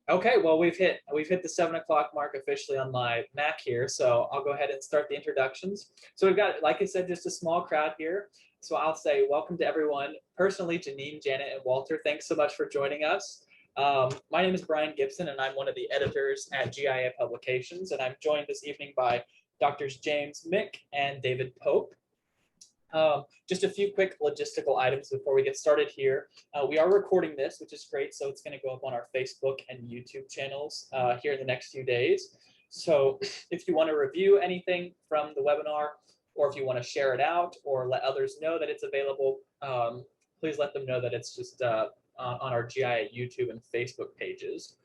Okay, well we've hit the 7 o'clock mark officially on my Mac here, so I'll go ahead and start the introductions. So we've got, like I said, just a small crowd here. So I'll say welcome to everyone. Personally, Janine, Janet, and Walter, thanks so much for joining us. My name is Brian Gibson, and I'm one of the editors at GIA Publications, and I'm joined this evening by Doctors James Mick and David Pope. Just a few quick logistical items before we get started here. We are recording this, which is great, so it's going to go up on our Facebook and YouTube channels here in the next few days. So if you want to review anything from the webinar, or if you want to share it out or let others know that it's available, please let them know that it's just on our GIA YouTube and Facebook pages.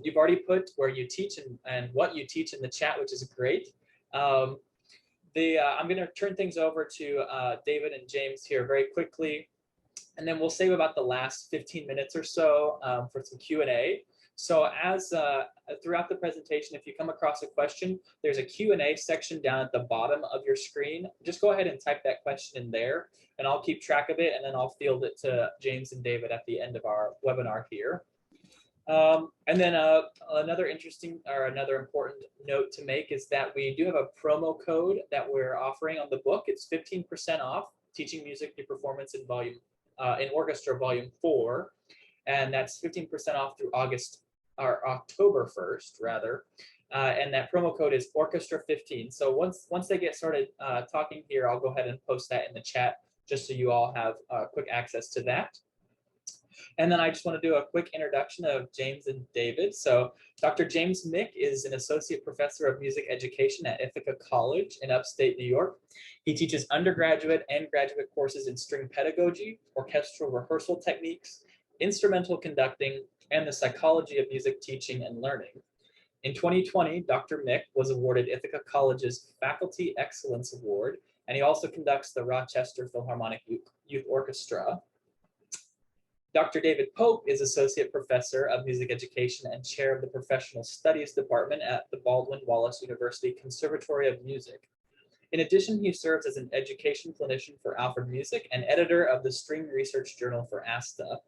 You've already put where you teach and what you teach in the chat, which is great. I'm going to turn things over to David and James here very quickly, and then we'll save about the last 15 minutes or so for some Q&A. So as throughout the presentation, if you come across a question, there's a Q&A section down at the bottom of your screen. Just go ahead and type that question in there, and I'll keep track of it, and then I'll field it to James and David at the end of our webinar here. And then another important note to make is that we do have a promo code that we're offering on the book. It's 15% off Teaching Music Through Performance in Orchestra Volume 4, and that's 15% off through October 1st rather. And that promo code is Orchestra15. So once they get started talking here, I'll go ahead and post that in the chat just so you all have quick access to that. And then I just want to do a quick introduction of James and David. So Dr. James Mick is an associate professor of music education at Ithaca College in upstate New York. He teaches undergraduate and graduate courses in string pedagogy, orchestral rehearsal techniques, instrumental conducting, and the psychology of music teaching and learning. In 2020, Dr. Mick was awarded Ithaca College's Faculty Excellence Award, and he also conducts the Rochester Philharmonic Youth Orchestra. Dr. David Pope is Associate Professor of Music Education and Chair of the Professional Studies Department at the Baldwin Wallace University Conservatory of Music. In addition, he serves as an education clinician for Alfred Music and editor of the String Research Journal for ASTA.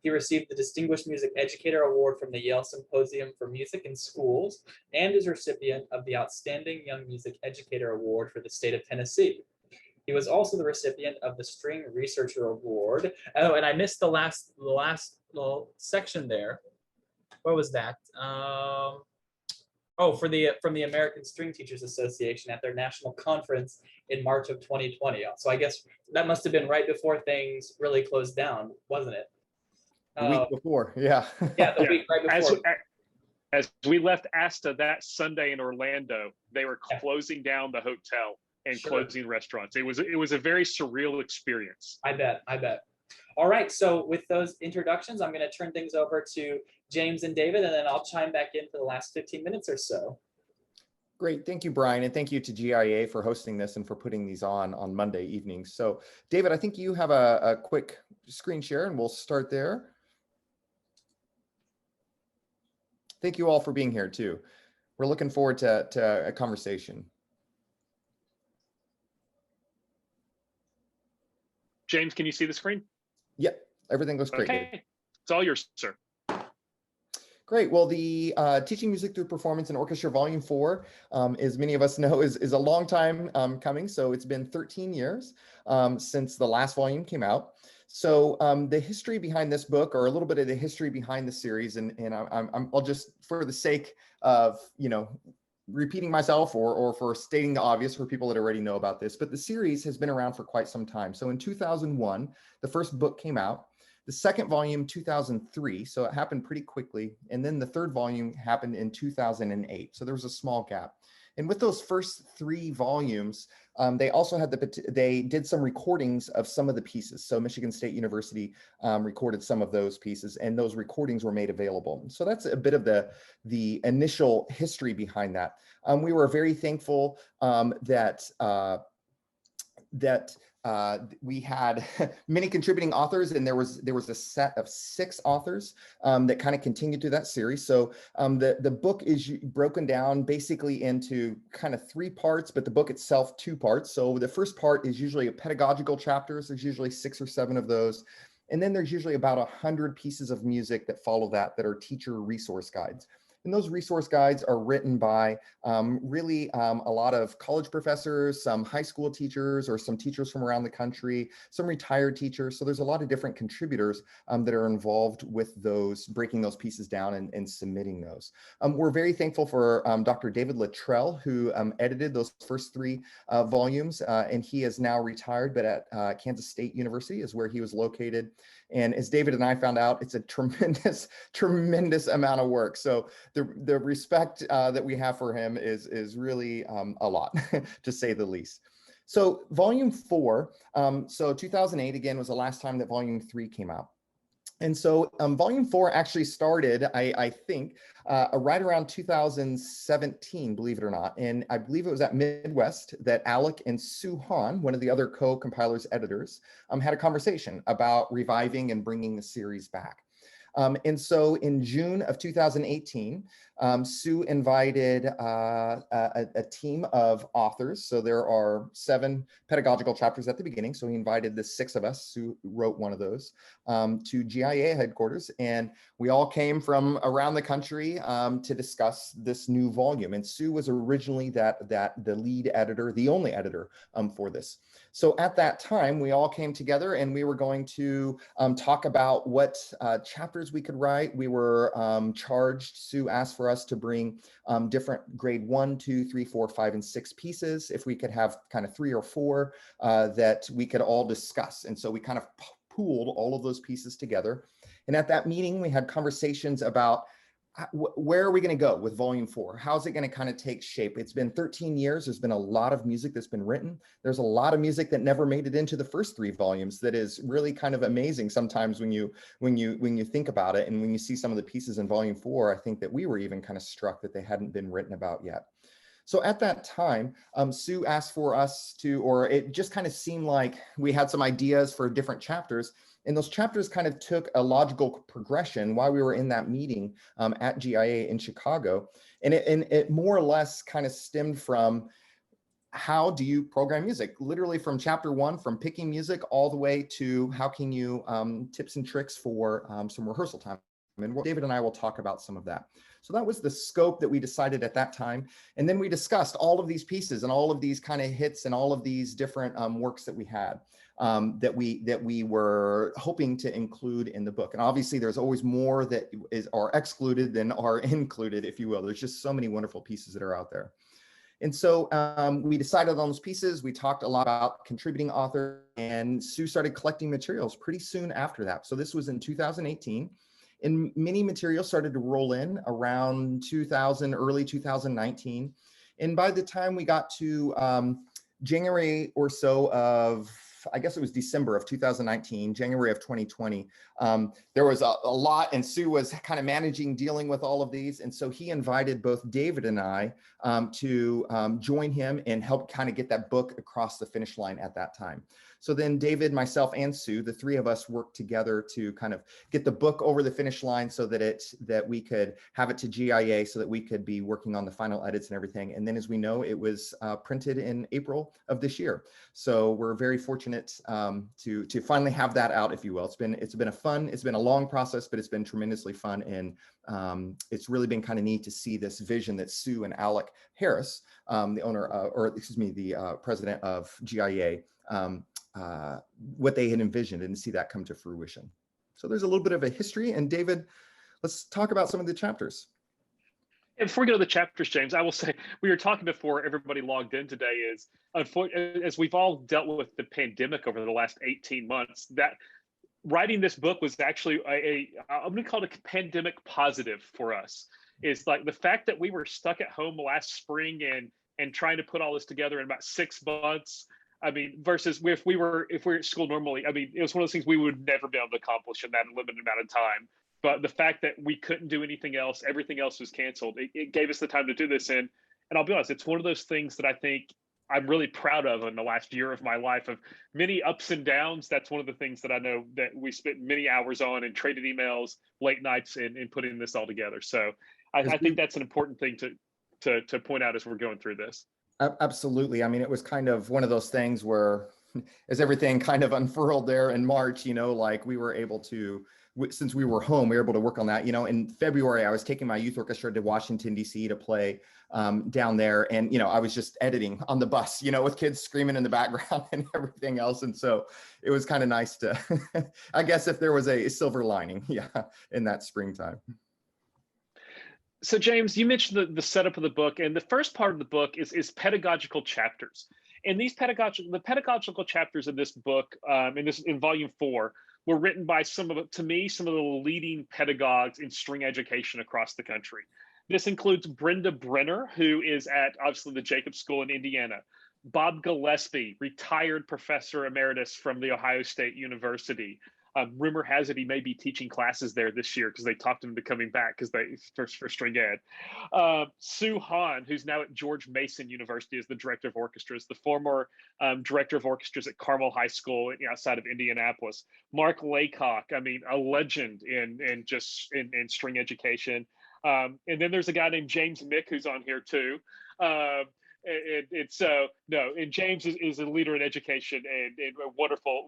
He received the Distinguished Music Educator Award from the Yale Symposium for Music in Schools and is recipient of the Outstanding Young Music Educator Award for the state of Tennessee. He was also the recipient of the String Researcher Award. Oh, and I missed the last little section there. What was that? Oh, from the American String Teachers Association at their national conference in March of 2020. So I guess that must have been right before things really closed down, wasn't it? The week before, yeah. Yeah, the week right before. As we left ASTA that Sunday in Orlando, they were closing down the hotel and closing restaurants. It was a very surreal experience. I bet. All right, so with those introductions, I'm going to turn things over to James and David, and then I'll chime back in for the last 15 minutes or so. Great, thank you, Brian, and thank you to GIA for hosting this and for putting these on Monday evenings. So, David, I think you have a quick screen share, and we'll start there. Thank you all for being here, too. We're looking forward to a conversation. James, can you see the screen? Yep, everything looks great. Okay, it's all yours, sir. Great. Well, the Teaching Music Through Performance in Orchestra Volume 4, as many of us know, is a long time coming. So it's been 13 years since the last volume came out. So the history behind this book, or a little bit of the history behind the series, and I'll just, for the sake of, repeating myself or for stating the obvious for people that already know about this, but the series has been around for quite some time. So in 2001, the first book came out. The second volume, 2003, so it happened pretty quickly. And then the third volume happened in 2008. So there was a small gap. And with those first 3 volumes, they also had they did some recordings of some of the pieces. So Michigan State University recorded some of those pieces, and those recordings were made available. So that's a bit of the initial history behind that. We were very thankful that we had many contributing authors, and there was a set of 6 authors that kind of continued through that series. So the book is broken down basically into kind of 3 parts, but the book itself 2 parts. So the first part is usually a pedagogical chapters. There's usually 6 or 7 of those. And then there's usually about 100 pieces of music that follow that are teacher resource guides. And those resource guides are written by really a lot of college professors, some high school teachers, or some teachers from around the country, some retired teachers. So there's a lot of different contributors that are involved with those, breaking those pieces down and submitting those. We're very thankful for Dr. David Luttrell, who edited those first 3 volumes, and he is now retired, but at Kansas State University is where he was located. And as David and I found out, it's a tremendous, tremendous amount of work. So the respect that we have for him is really a lot, to say the least. So volume 4, so 2008 again was the last time that volume 3 came out. And so volume 4 actually started, I think, right around 2017, believe it or not. And I believe it was at Midwest that Alec and Suan, one of the other co-compilers editors, had a conversation about reviving and bringing the series back. And so in June of 2018, Sue invited a team of authors. So there are 7 pedagogical chapters at the beginning. So he invited the 6 of us, Sue wrote one of those, to GIA headquarters. And we all came from around the country to discuss this new volume. And Sue was originally the lead editor, the only editor for this. So at that time, we all came together and we were going to talk about what chapters we could write. We were charged, Sue asked for us to bring different grade 1, 2, 3, 4, 5, and 6 pieces. If we could have kind of 3 or 4 that we could all discuss. And so we kind of pooled all of those pieces together. And at that meeting, we had conversations about where are we going to go with volume 4? How's it going to kind of take shape? It's been 13 years. There's been a lot of music that's been written. There's a lot of music that never made it into the first 3 volumes. That is really kind of amazing sometimes when you think about it, and when you see some of the pieces in volume 4. I think that we were even kind of struck that they hadn't been written about yet. So at that time, Sue asked for us to, or it just kind of seemed like we had some ideas for different chapters. And those chapters kind of took a logical progression while we were in that meeting at GIA in Chicago. And it more or less kind of stemmed from, how do you program music? Literally from chapter 1, from picking music all the way to how can you tips and tricks for some rehearsal time. And David and I will talk about some of that. So that was the scope that we decided at that time. And then we discussed all of these pieces and all of these kind of hits and all of these different works that we had that we were hoping to include in the book. And obviously there's always more that are excluded than are included, if you will. There's just so many wonderful pieces that are out there. And so we decided on those pieces. We talked a lot about contributing author, and Sue started collecting materials pretty soon after that. So this was in 2018. And many materials started to roll in around early 2019. And by the time we got to January or so of, I guess it was December of 2019, January of 2020, there was a lot, and Sue was kind of dealing with all of these. And so he invited both David and I to join him and help kind of get that book across the finish line at that time. So then David, myself, and Sue, the 3 of us worked together to kind of get the book over the finish line so that we could have it to GIA, so that we could be working on the final edits and everything. And then, as we know, it was printed in April of this year. So we're very fortunate to finally have that out, if you will. It's been a long process, but it's been tremendously fun. And it's really been kind of neat to see this vision that Sue and Alec Harris, the president of GIA, what they had envisioned, and see that come to fruition. So there's a little bit of a history. And David, let's talk about some of the chapters. And before we go to the chapters, James, I will say, we were talking before everybody logged in today, is as we've all dealt with the pandemic over the last 18 months, that writing this book was actually I'm going to call it a pandemic positive for us. Is like the fact that we were stuck at home last spring and trying to put all this together in about 6 months. I mean, versus if we were at school normally, I mean, it was one of those things we would never be able to accomplish in that limited amount of time. But the fact that we couldn't do anything else, everything else was canceled, it gave us the time to do this. And I'll be honest, it's one of those things that I think I'm really proud of in the last year of my life, of many ups and downs. That's one of the things that I know that we spent many hours on, and traded emails, late nights in putting this all together. So I think that's an important thing to point out as we're going through this. Absolutely. I mean, it was kind of one of those things where as everything kind of unfurled there in March, like we were able to, since we were home, we were able to work on that. In February, I was taking my youth orchestra to Washington, D.C. to play down there. And, I was just editing on the bus, with kids screaming in the background and everything else. And so it was kind of nice to, I guess if there was a silver lining, in that springtime. So James, you mentioned the setup of the book, and the first part of the book is pedagogical chapters. And the pedagogical chapters in this book, in volume 4, were written by some of the leading pedagogues in string education across the country. This includes Brendabrenner, who is at obviously the Jacobs School in Indiana, Bob Gillespie, retired professor emeritus from the Ohio State University. Rumor has it he may be teaching classes there this year because they talked him into coming back for string ed. Suan, who's now at George Mason University as the director of orchestras, the former director of orchestras at Carmel High School outside of Indianapolis. Mark Laycock, a legend in string education. And then there's a guy named James Mick who's on here too. And James is a leader in education and a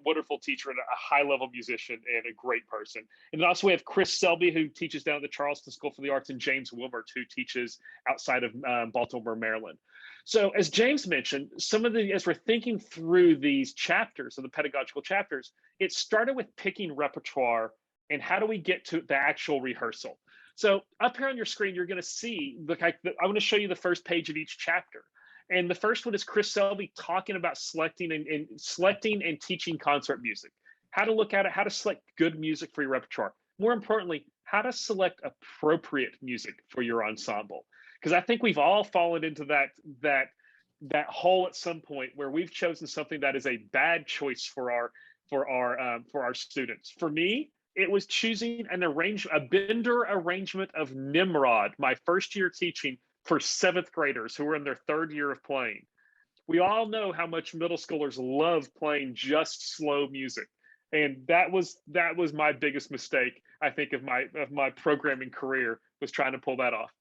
wonderful teacher and a high-level musician and a great person. And then also we have Chris Selby, who teaches down at the Charleston School for the Arts, and James Wilmert, who teaches outside of Baltimore, Maryland. So as James mentioned, as we're thinking through these chapters, of the pedagogical chapters, it started with picking repertoire and how do we get to the actual rehearsal. So up here on your screen, you're going to see, I'm going to show you the first page of each chapter. And the first one is Chris Selby talking about selecting and teaching concert music, how to look at it, how to select good music for your repertoire. More importantly, how to select appropriate music for your ensemble. Because I think we've all fallen into that hole at some point where we've chosen something that is a bad choice for our students. For me, it was choosing a Bender arrangement of Nimrod, my first year teaching, for 7th graders who were in their 3rd year of playing. We all know how much middle schoolers love playing just slow music. And that was my biggest mistake, I think, of my programming career, was trying to pull that off.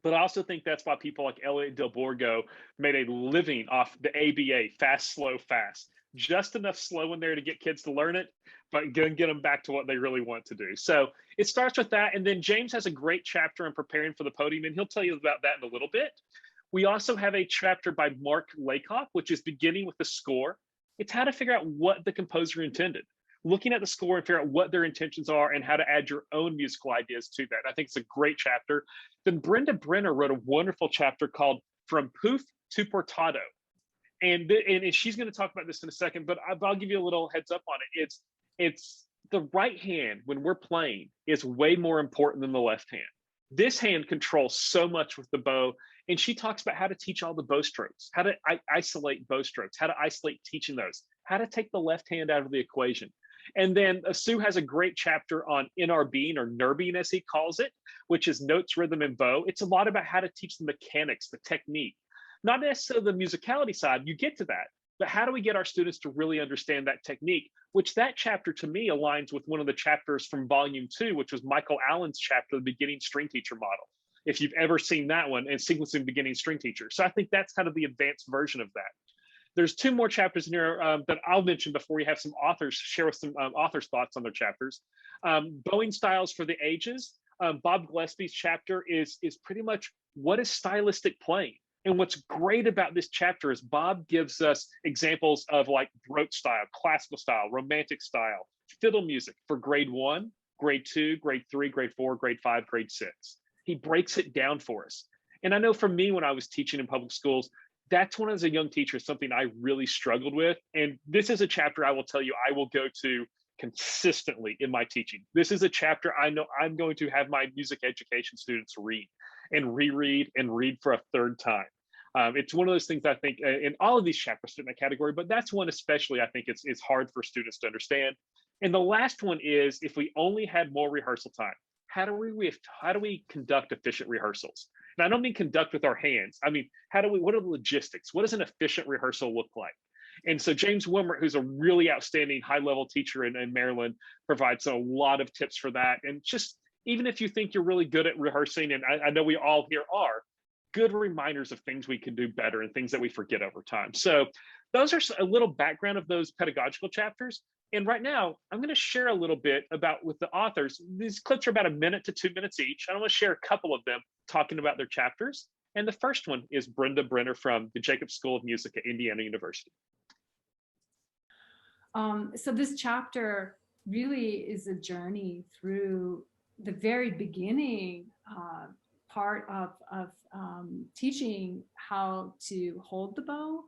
But I also think that's why people like Elliot Del Borgo made a living off the ABA, fast, slow, fast. Just enough slow in there to get kids to learn it, but get them back to what they really want to do. So it starts with that. And then James has a great chapter in preparing for the podium, and he'll tell you about that in a little bit. We also have a chapter by Mark Laycock, which is beginning with the score. It's how to figure out what the composer intended, looking at the score and figure out what their intentions are and how to add your own musical ideas to that. I think it's a great chapter. Then Brendabrenner wrote a wonderful chapter called From Poof to Portado. And she's going to talk about this in a second, but I'll give you a little heads up on it. It's the right hand when we're playing is way more important than the left hand. This hand controls so much with the bow, and she talks about how to teach all the bow strokes, how to isolate bow strokes, how to isolate teaching those, how to take the left hand out of the equation. And then Sue has a great chapter on NRBing, or nerbing as he calls it, which is notes, rhythm, and bow. It's a lot about how to teach the mechanics, the technique. Not necessarily the musicality side, you get to that, but how do we get our students to really understand that technique, which that chapter to me aligns with one of the chapters from volume 2, which was Michael Allen's chapter, the beginning string teacher model. If you've ever seen that one, and sequencing beginning string teacher. So I think that's kind of the advanced version of that. There's 2 more chapters in here that I'll mention before we have some authors share with some authors' thoughts on their chapters. Bowing styles for the ages. Bob Gillespie's chapter is pretty much what is stylistic playing. And what's great about this chapter is Bob gives us examples of like Brote style, classical style, romantic style, fiddle music for grade 1, grade 2, grade 3, grade 4, grade 5, grade 6. He breaks it down for us. And I know for me, when I was teaching in public schools, that's one as a young teacher, something I really struggled with. And this is a chapter I will tell you I will go to consistently in my teaching. This is a chapter I know I'm going to have my music education students read and reread and read for a 3rd time. It's one of those things I think, and all of these chapters fit in that category, but that's one especially I think it's hard for students to understand. And the last one is, if we only had more rehearsal time, how do we conduct efficient rehearsals? And I don't mean conduct with our hands. I mean, what are the logistics? What does an efficient rehearsal look like? And so James Wilmert, who's a really outstanding high-level teacher in Maryland, provides a lot of tips for that. And just, even if you think you're really good at rehearsing, and I know we all here are, good reminders of things we can do better and things that we forget over time. So those are a little background of those pedagogical chapters. And right now, I'm going to share a little bit about with the authors. These clips are about 1 minute to 2 minutes each. I want to share a couple of them talking about their chapters. And the first one is Brendabrenner from the Jacobs School of Music at Indiana University. So this chapter really is a journey through the very beginning part of teaching how to hold the bow.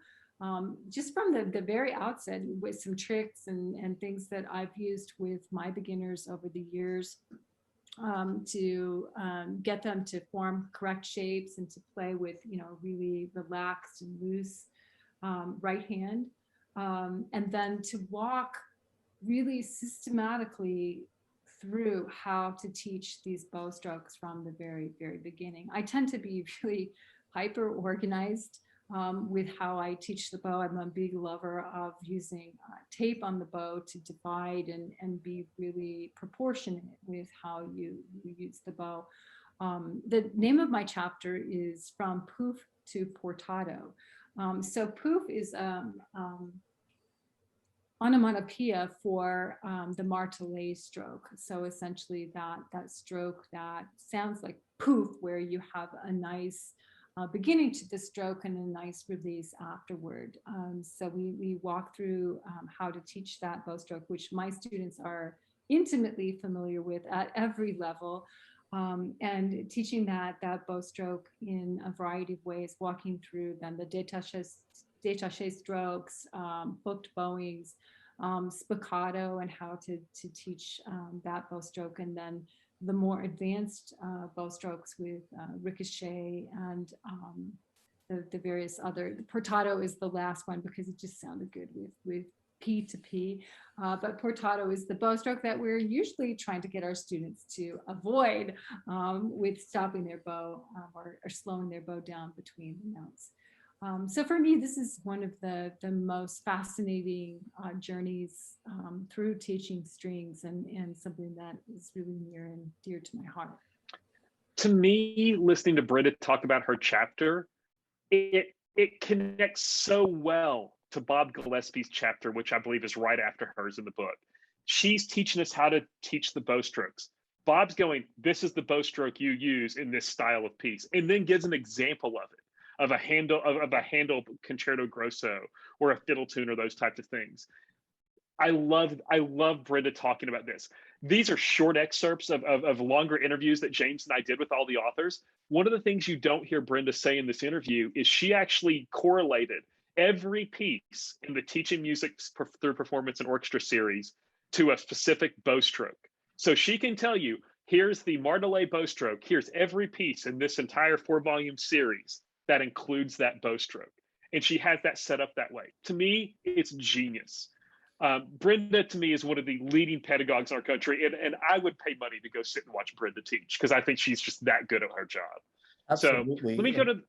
Just from the very outset, with some tricks and things that I've used with my beginners over the years to get them to form correct shapes and to play with, really relaxed and loose right hand. And then to walk really systematically through how to teach these bow strokes from the very, very beginning. I tend to be really hyper organized with how I teach the bow. I'm a big lover of using tape on the bow to divide and be really proportionate with how you use the bow. The name of my chapter is From Poof to Portato. So poof is onomatopoeia for the martelé stroke. So essentially that stroke that sounds like poof, where you have a nice beginning to the stroke and a nice release afterward. So we walk through how to teach that bow stroke, which my students are intimately familiar with at every level, and teaching that bow stroke in a variety of ways, walking through then the détaché strokes, hooked bowings, spiccato, and how to teach that bow stroke, and then the more advanced bow strokes with ricochet and the various other. Portato is the last one because it just sounded good with P to P. But portato is the bow stroke that we're usually trying to get our students to avoid with stopping their bow or slowing their bow down between the notes. So for me, this is one of the most fascinating journeys through teaching strings, and something that is really near and dear to my heart. To me, listening to Brenda talk about her chapter, it connects so well to Bob Gillespie's chapter, which I believe is right after hers in the book. She's teaching us how to teach the bow strokes. Bob's going, this is the bow stroke you use in this style of piece, and then gives an example of it, of a handle concerto grosso or a fiddle tune or those types of things. I love Brenda talking about this. These are short excerpts of longer interviews that James and I did with all the authors. One of the things you don't hear Brenda say in this interview is she actually correlated every piece in the Teaching Music Through Performance and Orchestra series to a specific bow stroke. So she can tell you, here's the martelé bow stroke, here's every piece in this entire 4-volume series that includes that bow stroke. And she has that set up that way. To me, it's genius. Brenda, to me, is one of the leading pedagogues in our country, and I would pay money to go sit and watch Brenda teach because I think she's just that good at her job. Absolutely. So let me go to,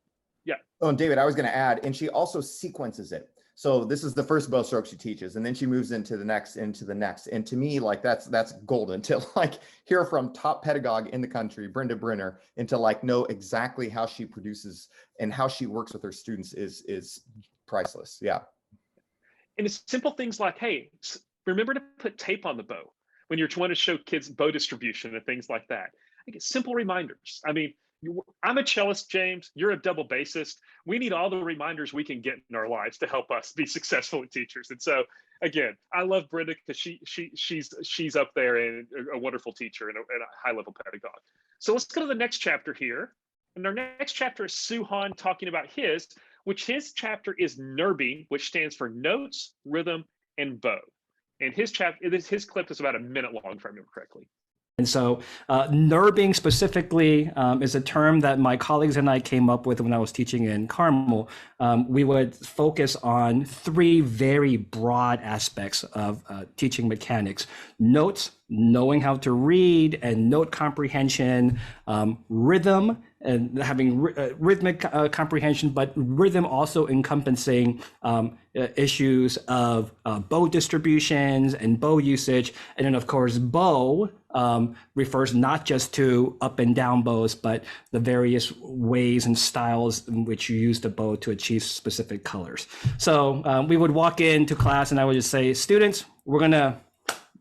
yeah. Oh, and David, I was going to add, and she also sequences it. So this is the first bow stroke she teaches, and then she moves into the next, And to me, like that's golden to like hear from top pedagogue in the country, Brendabrenner, and to like know exactly how she produces and how she works with her students is priceless. Yeah. And it's simple things like, hey, remember to put tape on the bow when you're trying to show kids bow distribution and things like that. I get simple reminders. I mean, I'm a cellist, James. You're a double bassist. We need all the reminders we can get in our lives to help us be successful teachers. And so, again, I love Brenda because she's up there and a wonderful teacher and a high-level pedagogue. So let's go to the next chapter here. And our next chapter is Suan talking about his chapter is Nurbing, which stands for notes, rhythm, and bow. And his clip is about 1 minute long, if I remember correctly. And so nurbing specifically is a term that my colleagues and I came up with when I was teaching in Carmel. We would focus on 3 very broad aspects of teaching mechanics: notes, knowing how to read and note comprehension, rhythm, and having rhythmic comprehension, but rhythm also encompassing issues of bow distributions and bow usage. And then, of course, bow refers not just to up and down bows, but the various ways and styles in which you use the bow to achieve specific colors. So we would walk into class and I would just say, students, we're going to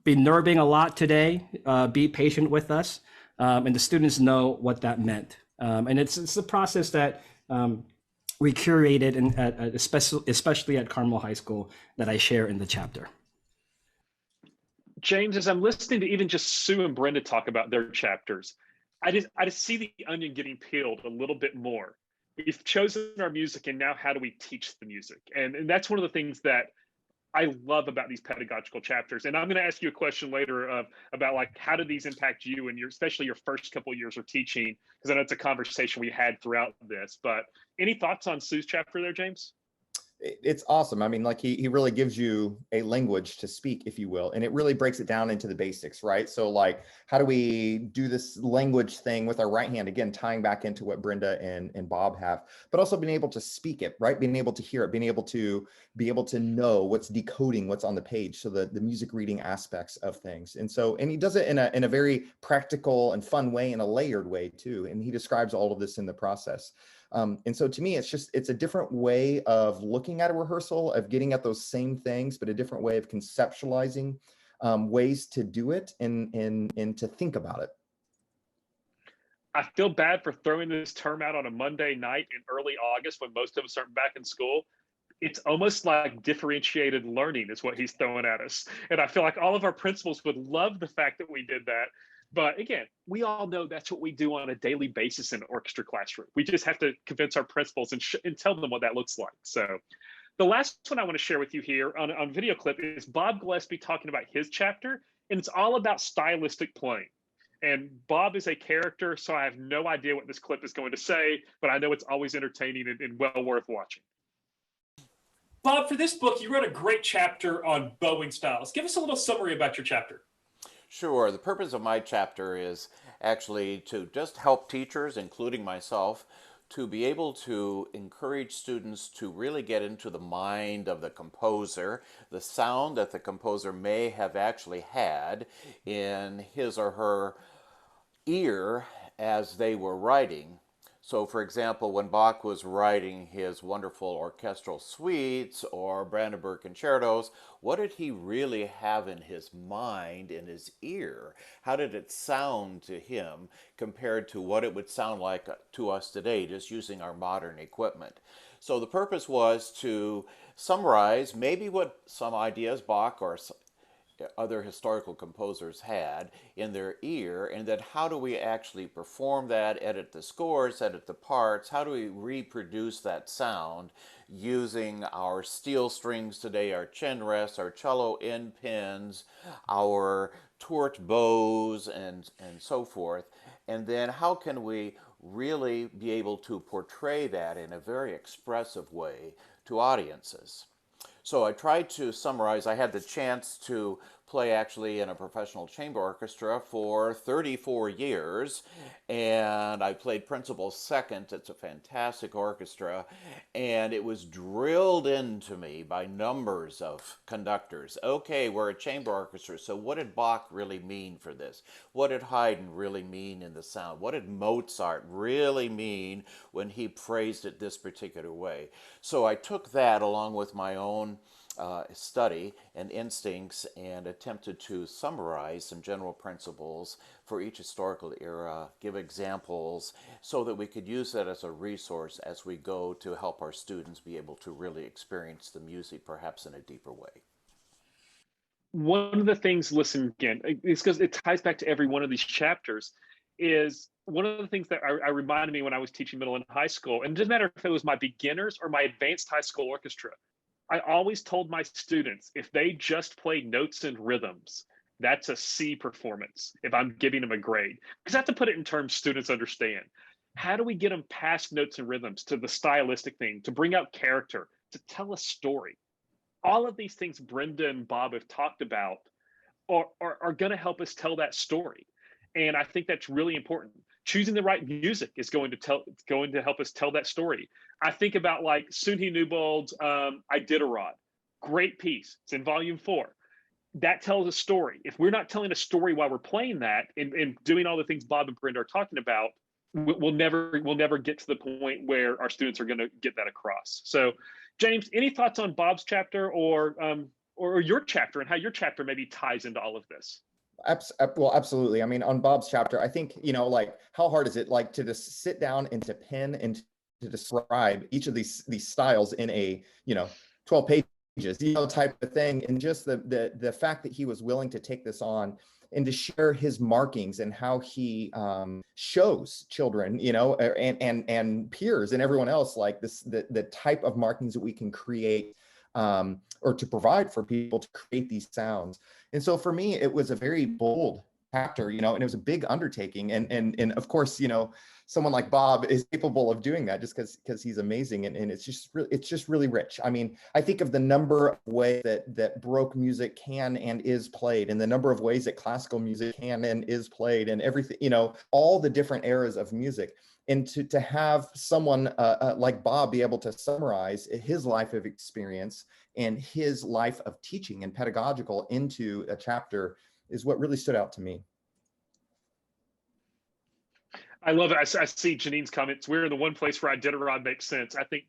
be nurbing a lot today. Be patient with us. And the students know what that meant. And it's a process that we curated, especially at Carmel High School, that I share in the chapter. James, as I'm listening to even just Sue and Brenda talk about their chapters, I just see the onion getting peeled a little bit more. We've chosen our music, and now how do we teach the music? And that's one of the things that I love about these pedagogical chapters. And I'm going to ask you a question later about like, how do these impact you and especially your first couple of years of teaching? Because I know it's a conversation we had throughout this, but any thoughts on Sue's chapter there, James? It's awesome. I mean, like he really gives you a language to speak, if you will, and it really breaks it down into the basics, right? So like, how do we do this language thing with our right hand? Again, tying back into what Brenda and Bob have, but also being able to speak it, right? Being able to hear it, being able to know what's decoding what's on the page. So the music reading aspects of things. And he does it in a very practical and fun way, in a layered way too. And he describes all of this in the process. And so to me, it's a different way of looking at a rehearsal, of getting at those same things, but a different way of conceptualizing ways to do it and to think about it. I feel bad for throwing this term out on a Monday night in early August when most of us aren't back in school. It's almost like differentiated learning is what he's throwing at us. And I feel like all of our principals would love the fact that we did that. But again, we all know that's what we do on a daily basis in an orchestra classroom. We just have to convince our principals and tell them what that looks like. So the last one I want to share with you here on video clip is Bob Gillespie talking about his chapter, and it's all about stylistic playing. And Bob is a character, so I have no idea what this clip is going to say, but I know it's always entertaining and well worth watching. Bob, for this book, you wrote a great chapter on bowing styles. Give us a little summary about your chapter. Sure. The purpose of my chapter is actually to just help teachers, including myself, to be able to encourage students to really get into the mind of the composer, the sound that the composer may have actually had in his or her ear as they were writing. So, for example, when Bach was writing his wonderful orchestral suites or Brendabrenner concertos, what did he really have in his mind, in his ear? How did it sound to him compared to what it would sound like to us today, just using our modern equipment? So the purpose was to summarize maybe what some ideas Bach or other historical composers had in their ear, and then how do we actually perform that, edit the scores, edit the parts, how do we reproduce that sound using our steel strings today, our chin rests, our cello end pins, our torte bows, and so forth. And then how can we really be able to portray that in a very expressive way to audiences? So I tried to summarize. I had the chance to play actually in a professional chamber orchestra for 34 years, and I played principal second. It's a fantastic orchestra, and it was drilled into me by numbers of conductors. Okay, we're a chamber orchestra, so what did Bach really mean for this? What did Haydn really mean in the sound? What did Mozart really mean when he phrased it this particular way? So I took that along with my own study and instincts and attempted to summarize some general principles for each historical era, give examples so that we could use that as a resource as we go to help our students be able to really experience the music perhaps in a deeper way. One of the things, listen again, it's because it ties back to every one of these chapters, is one of the things that I reminded me when I was teaching middle and high school, and it doesn't matter if it was my beginners or my advanced high school orchestra, I always told my students, if they just play notes and rhythms, that's a C performance if I'm giving them a grade. Because I have to put it in terms students understand. How do we get them past notes and rhythms to the stylistic thing, to bring out character, to tell a story? All of these things Brenda and Bob have talked about are going to help us tell that story. And I think that's really important. Choosing the right music is going to help us tell that story. I think about like Sunhi Newbold's Iditarod. Great piece. It's in volume 4. That tells a story. If we're not telling a story while we're playing that and doing all the things Bob and Brenda are talking about, we'll never get to the point where our students are going to get that across. So, James, any thoughts on Bob's chapter or your chapter and how your chapter maybe ties into all of this? Well, absolutely. I mean, on Bob's chapter, I think, like, how hard is it like to just sit down and to pen and to describe each of these styles in a 12 pages, type of thing, and just the fact that he was willing to take this on and to share his markings and how he shows children, and peers and everyone else, like this, the type of markings that we can create or to provide for people to create these sounds. And so for me, it was a very bold chapter, and it was a big undertaking. And of course, someone like Bob is capable of doing that just because he's amazing. And it's just really rich. I mean, I think of the number of ways that Baroque music can and is played, and the number of ways that classical music can and is played, and everything, all the different eras of music. And to have someone like Bob be able to summarize his life of experience and his life of teaching and pedagogical into a chapter is what really stood out to me. I love it. I see Janine's comments. We're in the one place where Iditarod makes sense. I think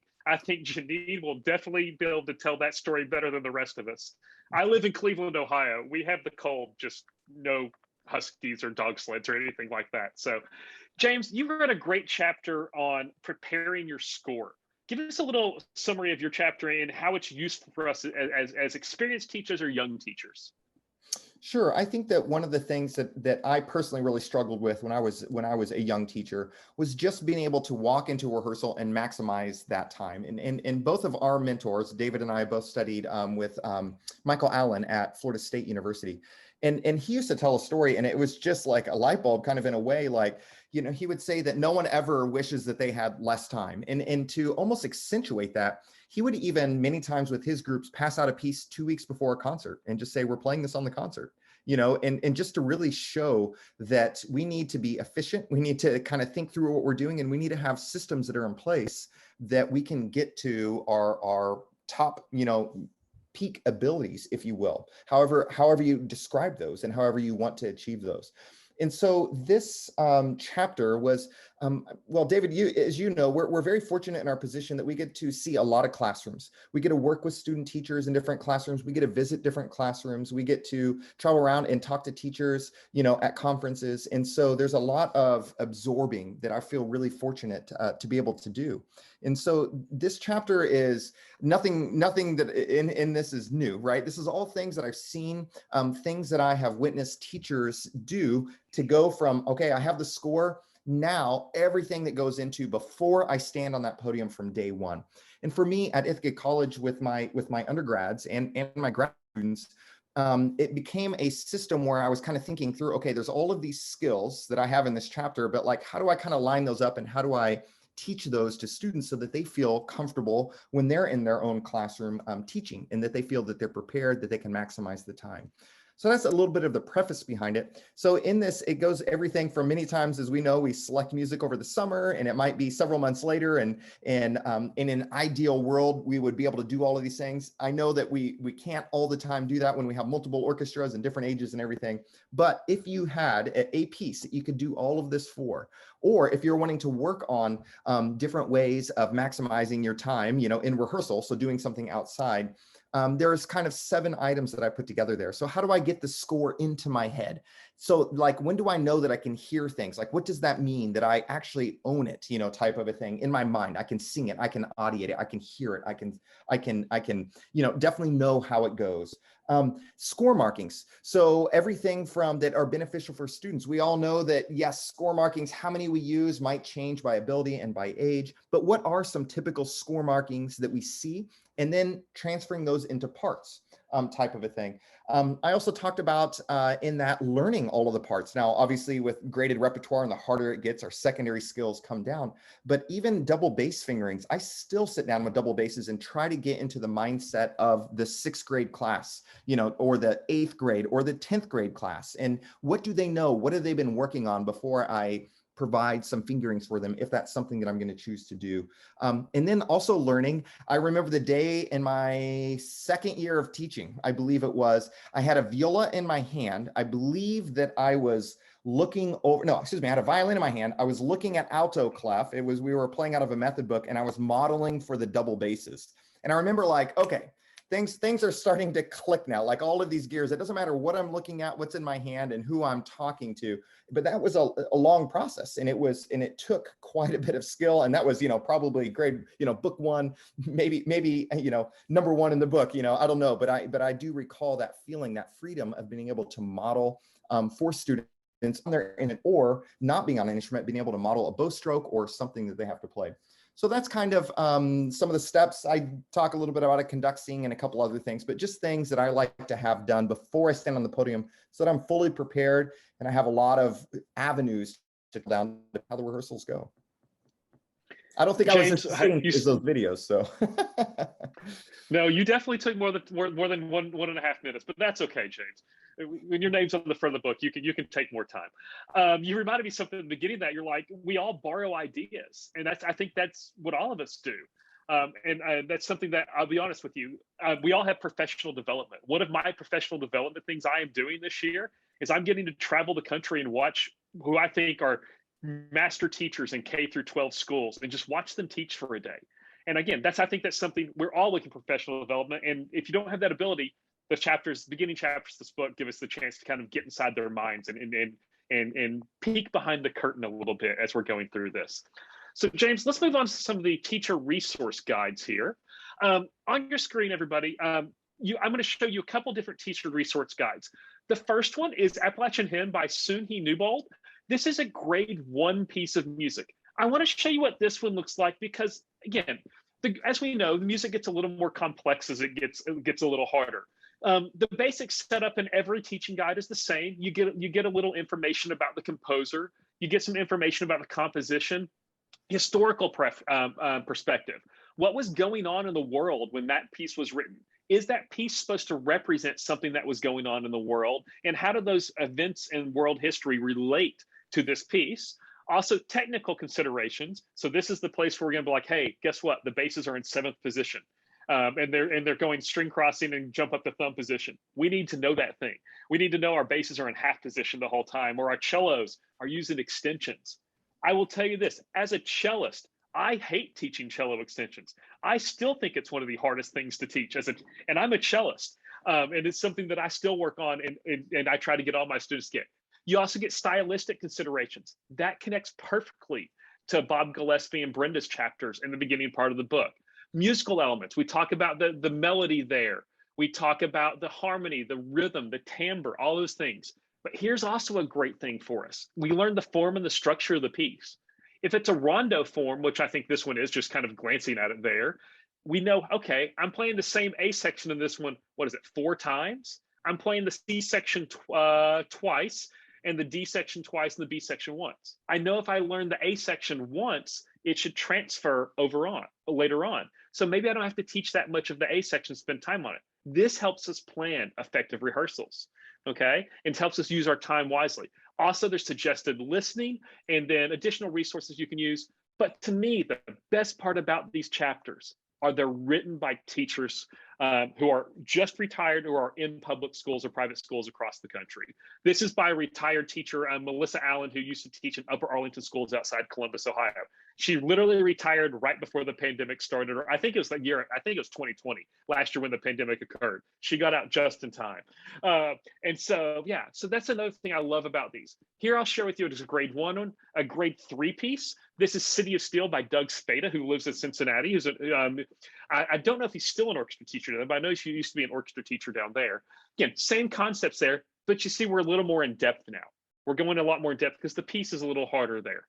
Janine will definitely be able to tell that story better than the rest of us. I live in Cleveland, Ohio. We have the cold, just no huskies or dog sleds or anything like that. So, James, you read a great chapter on preparing your score. Give us a little summary of your chapter and how it's useful for us as experienced teachers or young teachers. Sure. I think that one of the things that I personally really struggled with when I was a young teacher was just being able to walk into rehearsal and maximize that time. And both of our mentors, David and I, both studied with Michael Allen at Florida State University. And he used to tell a story, and it was just like a light bulb kind of in a way, like, he would say that no one ever wishes that they had less time. And to almost accentuate that, he would even many times with his groups pass out a piece 2 weeks before a concert and just say, we're playing this on the concert, and just to really show that we need to be efficient. We need to kind of think through what we're doing, and we need to have systems that are in place that we can get to our top, peak abilities, if you will, however you describe those and however you want to achieve those. And so this chapter was, well, David, as you know, we're very fortunate in our position that we get to see a lot of classrooms. We get to work with student teachers in different classrooms. We get to visit different classrooms. We get to travel around and talk to teachers, at conferences. And so there's a lot of absorbing that I feel really fortunate to be able to do. And so this chapter is nothing that in this is new, right? This is all things that I've seen, things that I have witnessed teachers do to go from, okay, I have the score, now everything that goes into before I stand on that podium from day one. And for me at Ithaca College with my undergrads and my grad students, it became a system where I was kind of thinking through, okay, there's all of these skills that I have in this chapter, but like, how do I kind of line those up and how do I teach those to students so that they feel comfortable when they're in their own classroom teaching, and that they feel that they're prepared, that they can maximize the time. So that's a little bit of the preface behind it. So in this, it goes everything from many times, as we know, we select music over the summer, and it might be several months later. And in an ideal world, we would be able to do all of these things. I know that we can't all the time do that when we have multiple orchestras and different ages and everything. But if you had a piece that you could do all of this for, or if you're wanting to work on different ways of maximizing your time, in rehearsal, so doing something outside, there's kind of 7 items that I put together there. So how do I get the score into my head? So like, when do I know that I can hear things? Like, what does that mean that I actually own it, type of a thing in my mind? I can sing it, I can audiate it, I can hear it, I can, definitely know how it goes. Score markings. So everything from that are beneficial for students. We all know that, yes, score markings, how many we use might change by ability and by age, but what are some typical score markings that we see? And then transferring those into parts. type of a thing. I also talked about in that learning all of the parts. Now, obviously with graded repertoire and the harder it gets, our secondary skills come down, but even double bass fingerings, I still sit down with double basses and try to get into the mindset of the 6th grade class, you know, or the 8th grade or the 10th grade class. And what do they know? What have they been working on before I provide some fingerings for them, if that's something that I'm going to choose to do. And then also learning. I remember the day in my 2nd year of teaching, I believe it was, I had a viola in my hand. I believe that I was looking over, no, excuse me, I had a violin in my hand. I was looking at alto clef. It was, we were playing out of a method book and I was modeling for the double basses. And I remember like, okay, things are starting to click now, like all of these gears. It doesn't matter what I'm looking at, what's in my hand and who I'm talking to, but that was a long process, and it took quite a bit of skill. And that was, you know, probably grade, you know, book 1, maybe, you know, number 1 in the book, you know, I don't know, but I do recall that feeling, that freedom of being able to model for students on their or not being on an instrument, being able to model a bow stroke or something that they have to play. So that's kind of some of the steps. I talk a little bit about a conducting and a couple other things, but just things that I like to have done before I stand on the podium so that I'm fully prepared and I have a lot of avenues to down how the rehearsals go. I don't think James, I was as succinct as those videos, so. No, you definitely took more than 1.5 minutes, but that's okay, James. When your name's on the front of the book, you can take more time. You reminded me something at the beginning that you're like, we all borrow ideas, and I think that's what all of us do. And that's something that I'll be honest with you, we all have professional development. One of my professional development things I am doing this year is I'm getting to travel the country and watch who I think are master teachers in K through 12 schools and just watch them teach for a day. And again, I think that's something we're all looking for professional development. And if you don't have that ability, the beginning chapters of this book give us the chance to kind of get inside their minds and peek behind the curtain a little bit as we're going through this. So James, let's move on to some of the teacher resource guides here. On your screen, everybody, I'm going to show you a couple different teacher resource guides. The first one is Appalachian Hymn by Suan Newbold. This is a grade 1 piece of music. I want to show you what this one looks like because, again, as we know, the music gets a little more complex as it gets a little harder. The basic setup in every teaching guide is the same. You get a little information about the composer. You get some information about the composition, historical perspective. What was going on in the world when that piece was written? Is that piece supposed to represent something that was going on in the world? And how do those events in world history relate to this piece? Also, technical considerations. So this is the place where we're going to be like, hey, guess what? The basses are in 7th position. And they're going string crossing and jump up to thumb position. We need to know that thing. We need to know our basses are in half position the whole time, or our cellos are using extensions. I will tell you this, as a cellist, I hate teaching cello extensions. I still think it's one of the hardest things to teach and I'm a cellist. And it's something that I still work on and I try to get all my students to get. You also get stylistic considerations. That connects perfectly to Bob Gillespie and Brenda's chapters in the beginning part of the book. Musical elements, we talk about the melody there. We talk about the harmony, the rhythm, the timbre, all those things. But here's also a great thing for us. We learn the form and the structure of the piece. If it's a rondo form, which I think this one is, just kind of glancing at it there, we know, okay, I'm playing the same A section in this one, 4 times? I'm playing the C section twice, and the D section twice, and the B section once. I know if I learn the A section once, it should transfer later on. So maybe I don't have to teach that much of the A section, spend time on it. This helps us plan effective rehearsals, okay? And helps us use our time wisely. Also, there's suggested listening and then additional resources you can use. But to me, the best part about these chapters are they're written by teachers who are just retired or are in public schools or private schools across the country. This is by a retired teacher, Melissa Allen, who used to teach in Upper Arlington schools outside Columbus, Ohio. She literally retired right before the pandemic started. Or I think it was 2020, last year when the pandemic occurred. She got out just in time. And so, yeah, so that's another thing I love about these. Here I'll share with you, it is a grade 1 one, a grade 3 piece. This is City of Steel by Doug Spada, who lives in Cincinnati. I don't know if he's still an orchestra teacher, but I know he used to be an orchestra teacher down there. Again, same concepts there, but you see we're a little more in depth now. We're going a lot more in depth because the piece is a little harder there.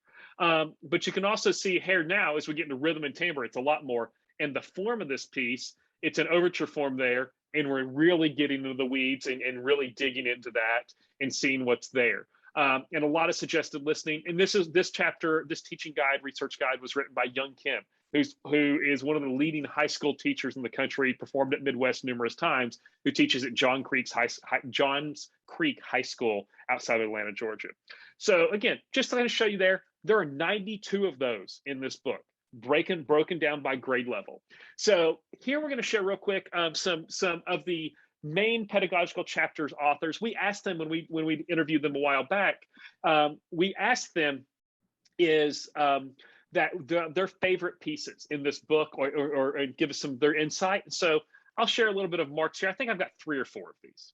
But you can also see here now, as we get into rhythm and timbre, it's a lot more. And the form of this piece, it's an overture form there. and we're really getting into the weeds and really digging into that and seeing what's there. And a lot of suggested listening. And this chapter, this teaching guide, research guide was written by Young Kim, who is one of the leading high school teachers in the country, performed at Midwest numerous times, who teaches at Johns Creek High School outside of Atlanta, Georgia. So again, just to kind of show you there are 92 of those in this book, broken down by grade level. So here we're going to share real quick some of the main pedagogical chapters authors. We asked them when we interviewed them a while back, we asked them that their favorite pieces in this book or give us some their insight. So I'll share a little bit of Mark's here. I think I've got 3 or 4 of these.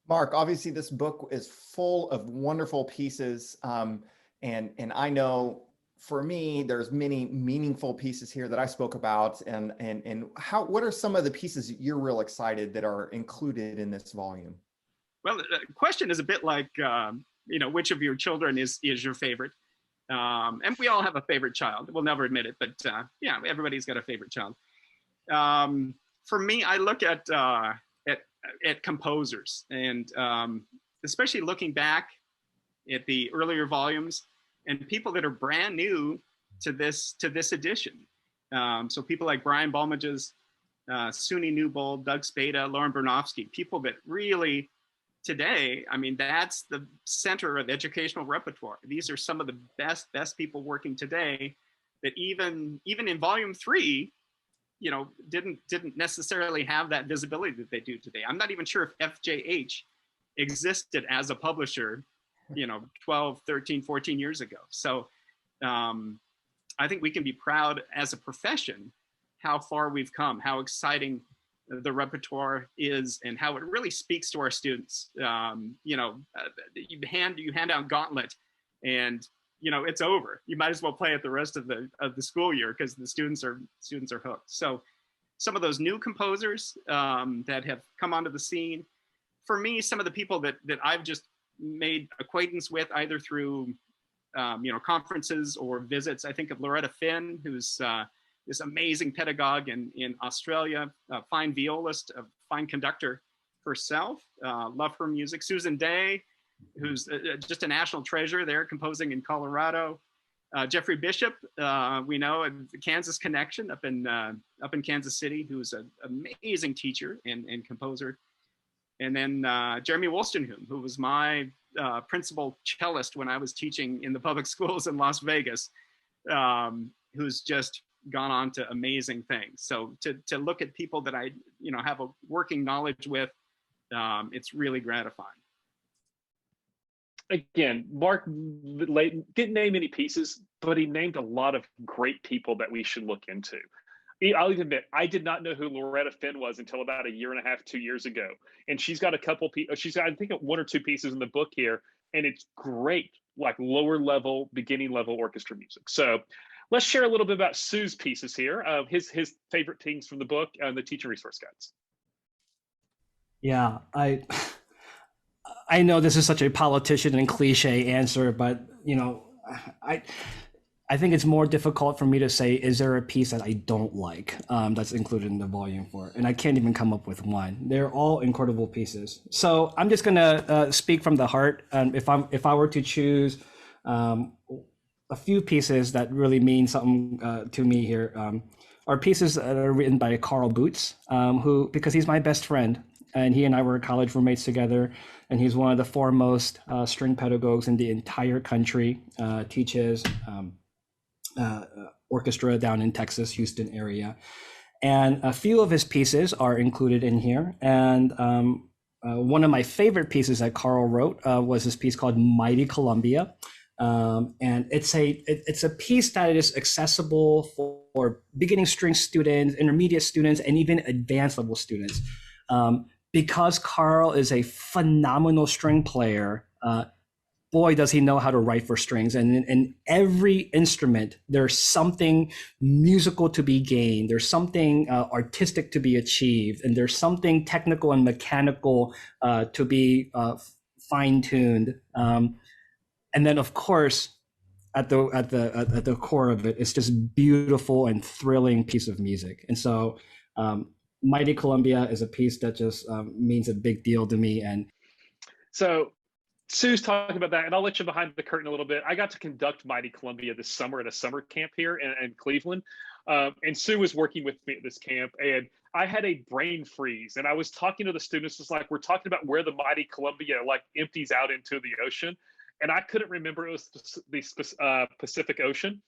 Mark, obviously this book is full of wonderful pieces. And I know for me, there's many meaningful pieces here that I spoke about. And what are some of the pieces you're real excited that are included in this volume? Well, the question is a bit like, which of your children is your favorite? And we all have a favorite child. We'll never admit it, but yeah, everybody's got a favorite child. For me, I look at composers, and especially looking back at the earlier volumes and people that are brand new to this edition. So people like Brian Balmages, Suni Newbold, Doug Spada, Lauren Bernofsky, people that really today, I mean, that's the center of educational repertoire. These are some of the best people working today that even in volume 3, didn't necessarily have that visibility that they do today. I'm not even sure if FJH existed as a publisher 12, 13, 14 years ago. So I think we can be proud as a profession how far we've come, how exciting the repertoire is, and how it really speaks to our students. You hand out Gauntlet, and it's over. You might as well play it the rest of the school year because the students are hooked. So some of those new composers that have come onto the scene, for me, some of the people that I've just made acquaintance with either through conferences or visits. I think of Loretta Finn, who's this amazing pedagogue in Australia, a fine violist, a fine conductor herself. Love her music. Susan Day, who's just a national treasure there, composing in Colorado. Jeffrey Bishop, we know, the Kansas Connection up in Kansas City, who's an amazing teacher and composer. And then Jeremy Wolstenholme, who was my principal cellist when I was teaching in the public schools in Las Vegas, who's just gone on to amazing things. So to look at people that I have a working knowledge with, it's really gratifying. Again, Mark didn't name any pieces, but he named a lot of great people that we should look into. I'll even admit, I did not know who Loretta Finn was until about 1.5 years, 2 years ago. And she's got she's got, I think, 1 or 2 pieces in the book here, and it's great, like lower level, beginning level orchestra music. So let's share a little bit about Sue's pieces here, his favorite things from the book and the teacher resource guides. Yeah, I know this is such a politician and cliche answer, but I think it's more difficult for me to say, is there a piece that I don't like that's included in the volume 4? And I can't even come up with one. They're all incredible pieces. So I'm just gonna speak from the heart. If I were to choose a few pieces that really mean something to me here, are pieces that are written by Carl Boots, because he's my best friend. And he and I were college roommates together, and he's one of the foremost string pedagogues in the entire country, teaches orchestra down in Texas, Houston area. And a few of his pieces are included in here. And one of my favorite pieces that Carl wrote was this piece called Mighty Columbia. And it's a piece that is accessible for beginning string students, intermediate students, and even advanced level students. Because Carl is a phenomenal string player, boy, does he know how to write for strings. And in every instrument, there's something musical to be gained. There's something artistic to be achieved. And there's something technical and mechanical to be fine-tuned. And then, of course, at the core of it, it's just beautiful and thrilling piece of music. And so Mighty Columbia is a piece that just means a big deal to me. And so Sue's talking about that, and I'll let you behind the curtain a little bit. I got to conduct Mighty Columbia this summer at a summer camp here in Cleveland. And Sue was working with me at this camp, and I had a brain freeze. And I was talking to the students, it's like, we're talking about where the Mighty Columbia like empties out into the ocean. And I couldn't remember it was the Pacific Ocean.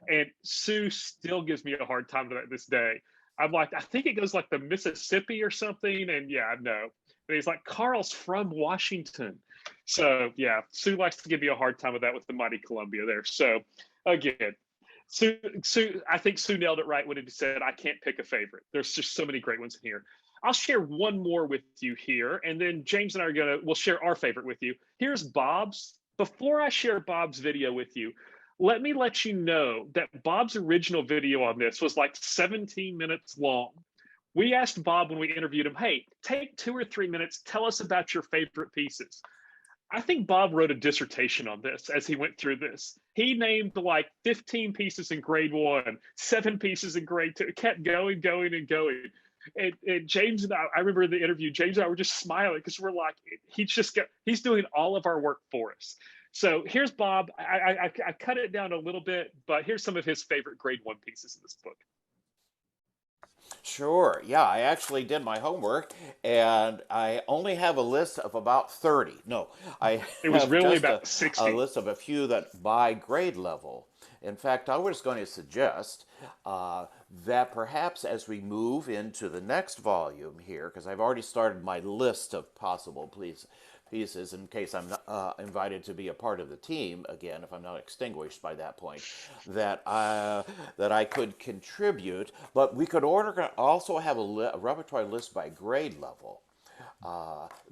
And Sue still gives me a hard time to this day. I'm like, I think it goes like the Mississippi or something. And yeah, no. But he's like, Carl's from Washington. So yeah, Sue likes to give me a hard time with that with the Mighty Columbia there. So again, Sue, I think Sue nailed it right when he said, I can't pick a favorite. There's just so many great ones in here. I'll share one more with you here, and then James and I we'll share our favorite with you. Here's Bob's. Before I share Bob's video with you, let me let you know that Bob's original video on this was like 17 minutes long. We asked Bob when we interviewed him, hey, take 2 or 3 minutes, tell us about your favorite pieces. I think Bob wrote a dissertation on this as he went through this. He named like 15 pieces in grade 1, 7 pieces in grade 2. It kept going. And James and I remember in the interview, James and I were just smiling because we're like, he's doing all of our work for us. So here's Bob. I cut it down a little bit, but here's some of his favorite grade 1 pieces in this book. Sure. Yeah, I actually did my homework, and I only have a list of about 30. No, it was really just about 60. A list of a few that by grade level. In fact, I was going to suggest that perhaps as we move into the next volume here, because I've already started my list of possible pieces in case I'm invited to be a part of the team again, if I'm not extinguished by that point, that I could contribute. But we could also have a repertoire list by grade level.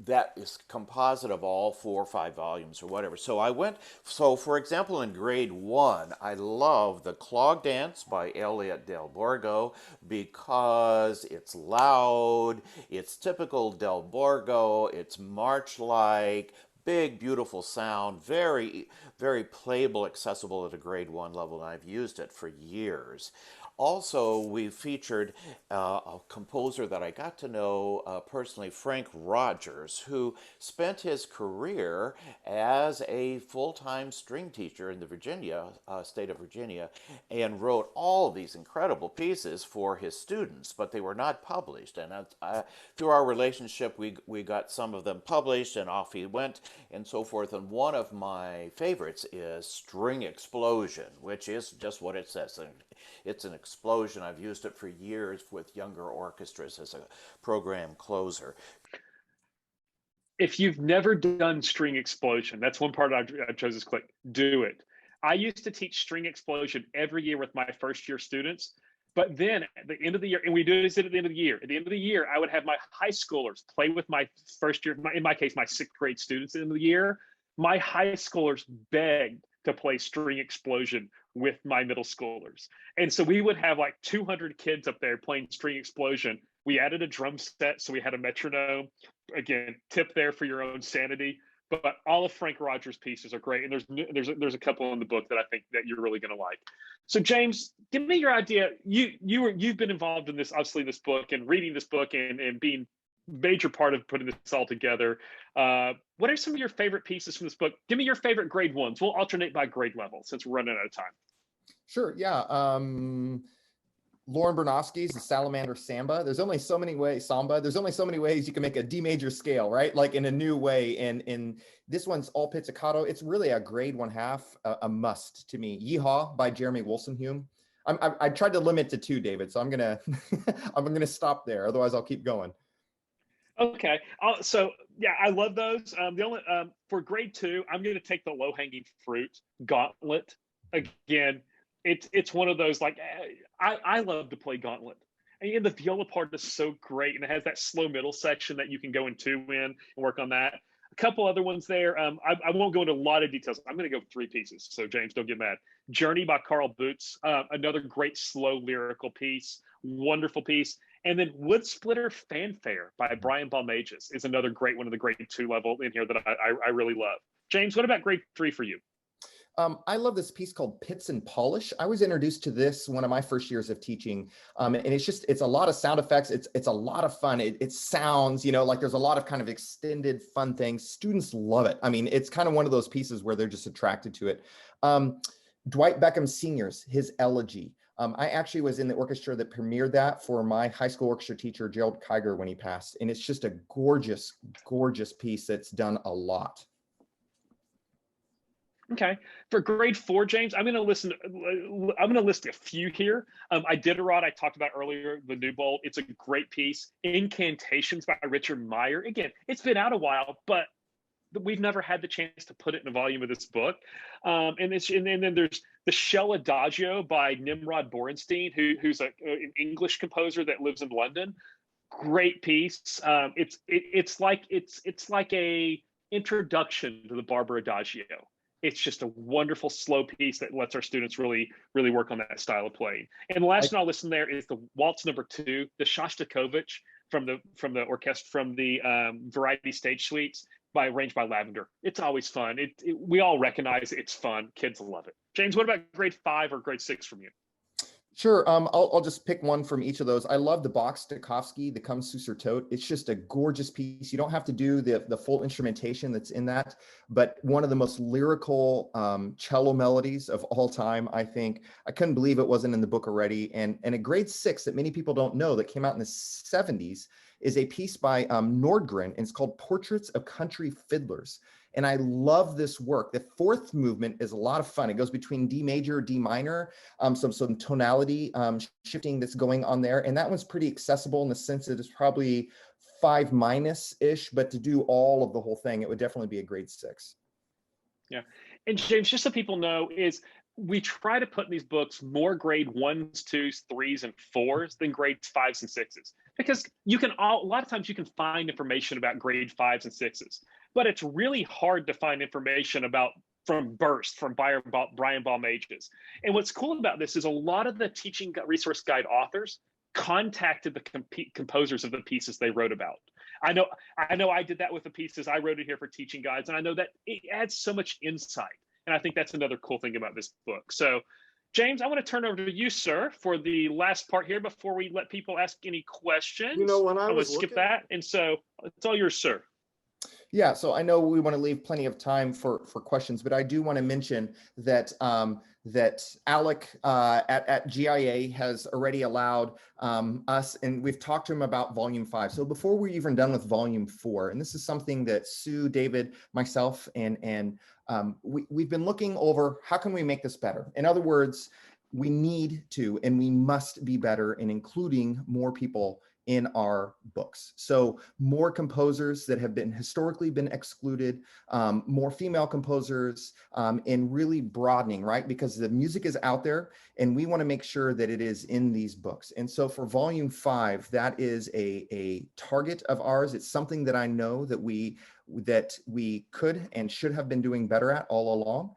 That is composite of all 4 or 5 volumes or whatever. So for example, in grade 1, I love the Clog Dance by Elliot Del Borgo because it's loud, it's typical Del Borgo, it's march-like, big, beautiful sound, very, very playable, accessible at a grade 1 level, and I've used it for years. Also, we featured a composer that I got to know personally, Frank Rogers, who spent his career as a full-time string teacher in the state of Virginia, and wrote all of these incredible pieces for his students, but they were not published. And through our relationship, we got some of them published, and off he went, and so forth. And one of my favorites is String Explosion, which is just what it says. It's an explosion. I've used it for years with younger orchestras as a program closer. If you've never done String Explosion, that's one part I chose this clip. Do it. I used to teach String Explosion every year with my first-year students, but then at the end of the year, and we do this at the end of the year. At the end of the year, I would have my high schoolers play with my first-year, in my case, my 6th grade students at the end of the year. My high schoolers begged to play String Explosion with my middle schoolers. And so we would have like 200 kids up there playing String Explosion. We added a drum set, so we had a metronome. Again, tip there for your own sanity. But all of Frank Rogers' pieces are great, and there's a couple in the book that I think that you're really going to like. So James, give me your idea. You've been involved in this, obviously, this book and reading this book and being major part of putting this all together. What are some of your favorite pieces from this book? Give me your favorite grade 1s. We'll alternate by grade level since we're running out of time. Sure. Yeah. Lauren Bernofsky's The Salamander Samba. There's only so many ways, Samba. There's only so many ways you can make a D major scale, right? Like in a new way. And in this one's all pizzicato. It's really a grade 1/2, a must to me. Yeehaw by Jeremy Wolstenhume. I tried to limit to 2, David. So I'm gonna stop there. Otherwise, I'll keep going. Okay. So yeah, I love those. The only for grade 2, I'm going to take the low-hanging fruit, Gauntlet. Again, it's one of those, like, I love to play Gauntlet. And the viola part is so great, and it has that slow middle section that you can go in 2 and work on that. A couple other ones there. I won't go into a lot of details. I'm going to go 3 pieces, so James, don't get mad. Journey by Carl Boots, another great slow lyrical piece, wonderful piece. And then Wood Splitter Fanfare by Brian Balmages is another great one of the grade 2 level in here that I really love. James, what about grade 3 for you? I love this piece called Pits and Polish. I was introduced to this one of my first years of teaching. And it's a lot of sound effects. It's a lot of fun. It sounds, like there's a lot of kind of extended fun things. Students love it. I mean, it's kind of one of those pieces where they're just attracted to it. Dwight Beckham Sr.'s, his Elegy. I actually was in the orchestra that premiered that for my high school orchestra teacher, Gerald Kiger, when he passed. And it's just a gorgeous, gorgeous piece that's done a lot. Okay, for grade 4, James, I'm going to list a few here. Iditarod, I talked about earlier, the New Bold. It's a great piece. Incantations by Richard Meyer. Again, it's been out a while, but we've never had the chance to put it in a volume of this book. And then there's the Shell Adagio by Nimrod Borenstein, who's an English composer that lives in London. Great piece. It's like a introduction to the Barber Adagio. It's just a wonderful slow piece that lets our students really work on that style of playing. And the last one I'll listen there is the Waltz No. 2, the Shostakovich from the orchestra, from the Variety Stage Suites, arranged by Lavender. It's always fun. We all recognize it's fun. Kids love it. James, what about grade 5 or grade 6 from you? Sure. I'll just pick one from each of those. I love the Bach Stokowski, the Komm Süsser Tod. It's just a gorgeous piece. You don't have to do the full instrumentation that's in that, but one of the most lyrical cello melodies of all time, I think. I couldn't believe it wasn't in the book already. And a grade 6 that many people don't know that came out in the 70s is a piece by Nordgren, and it's called Portraits of Country Fiddlers. And I love this work. The fourth movement is a lot of fun. It goes between D major, D minor, some tonality shifting that's going on there. And that one's pretty accessible in the sense that it's probably 5-ish, but to do all of the whole thing, it would definitely be a grade 6. Yeah. And James, just so people know, is we try to put in these books more grade 1s, 2s, 3s, and 4s than grades 5s and 6s. Because a lot of times you can find information about grade 5s and 6s, but it's really hard to find information from Burst, from Brian Baum-Ages. And what's cool about this is a lot of the teaching resource guide authors contacted the composers of the pieces they wrote about. I know I did that with the pieces I wrote in here for teaching guides, and I know that it adds so much insight. And I think that's another cool thing about this book. So, James, I want to turn over to you, sir, for the last part here before we let people ask any questions. When I was skip that. And so it's all yours, sir. Yeah, so I know we want to leave plenty of time for questions, but I do want to mention that that Alec at GIA has already allowed us, and we've talked to him about volume 5. So before we're even done with volume 4, and this is something that Sue, David, myself, and we've been looking over, how can we make this better? In other words, we need to, and we must be better in including more people in our books. So more composers that have historically been excluded, more female composers, and really broadening, right? Because the music is out there and we want to make sure that it is in these books. And so for volume 5, that is a target of ours. It's something that I know that we could and should have been doing better at all along.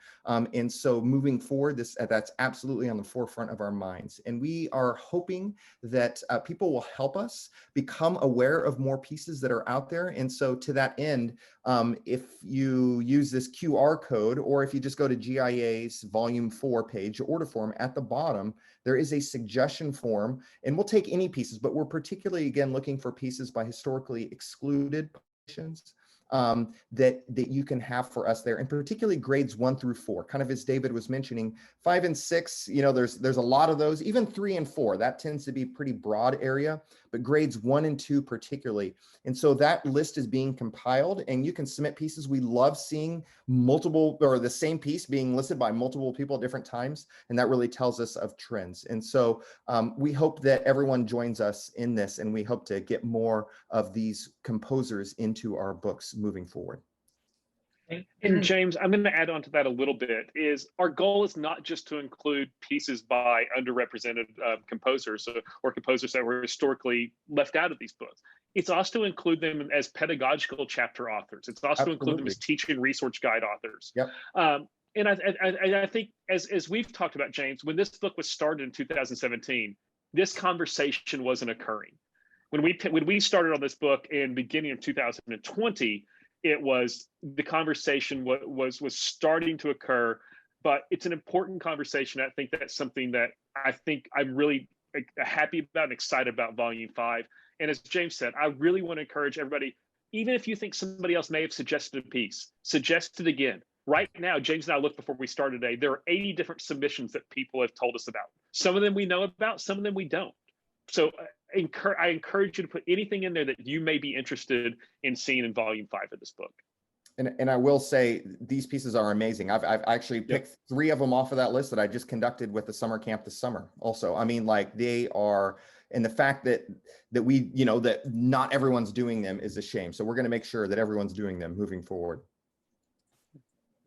And so moving forward, that's absolutely on the forefront of our minds. And we are hoping that people will help us become aware of more pieces that are out there. And so to that end, if you use this QR code, or if you just go to GIA's volume 4 page, order form, at the bottom, there is a suggestion form, and we'll take any pieces, but we're particularly, again, looking for pieces by historically excluded publications that you can have for us there, and particularly grades 1 through 4. Kind of as David was mentioning, 5 and 6, there's a lot of those. Even 3 and 4, that tends to be pretty broad area, but grades 1 and 2 particularly. And so that list is being compiled, and you can submit pieces. We love seeing multiple, or the same piece being listed by multiple people at different times, and that really tells us of trends. And so we hope that everyone joins us in this, and we hope to get more of these composers into our books moving forward. And James, I'm going to add on to that a little bit. Is our goal is not just to include pieces by underrepresented composers or composers that were historically left out of these books. It's also to include them as pedagogical chapter authors. It's also to include them as teaching resource guide authors. Yep. And I think as we've talked about, James, when this book was started in 2017, this conversation wasn't occurring. When we started on this book in beginning of 2020, it was the conversation was starting to occur, but it's an important conversation. I think that's something that I'm really happy about and excited about Volume 5. And as James said, I really want to encourage everybody, even if you think somebody else may have suggested a piece, suggest it again. Right now, James and I looked before we started today, there are 80 different submissions that people have told us about. Some of them we know about, some of them we don't. So I encourage you to put anything in there that you may be interested in seeing in Volume 5 of this book. And I will say these pieces are amazing. I've actually picked 3 of them off of that list that I just conducted with the summer camp this summer. Also, I mean, like they are, and the fact that we, you know, that not everyone's doing them is a shame. So we're going to make sure that everyone's doing them moving forward.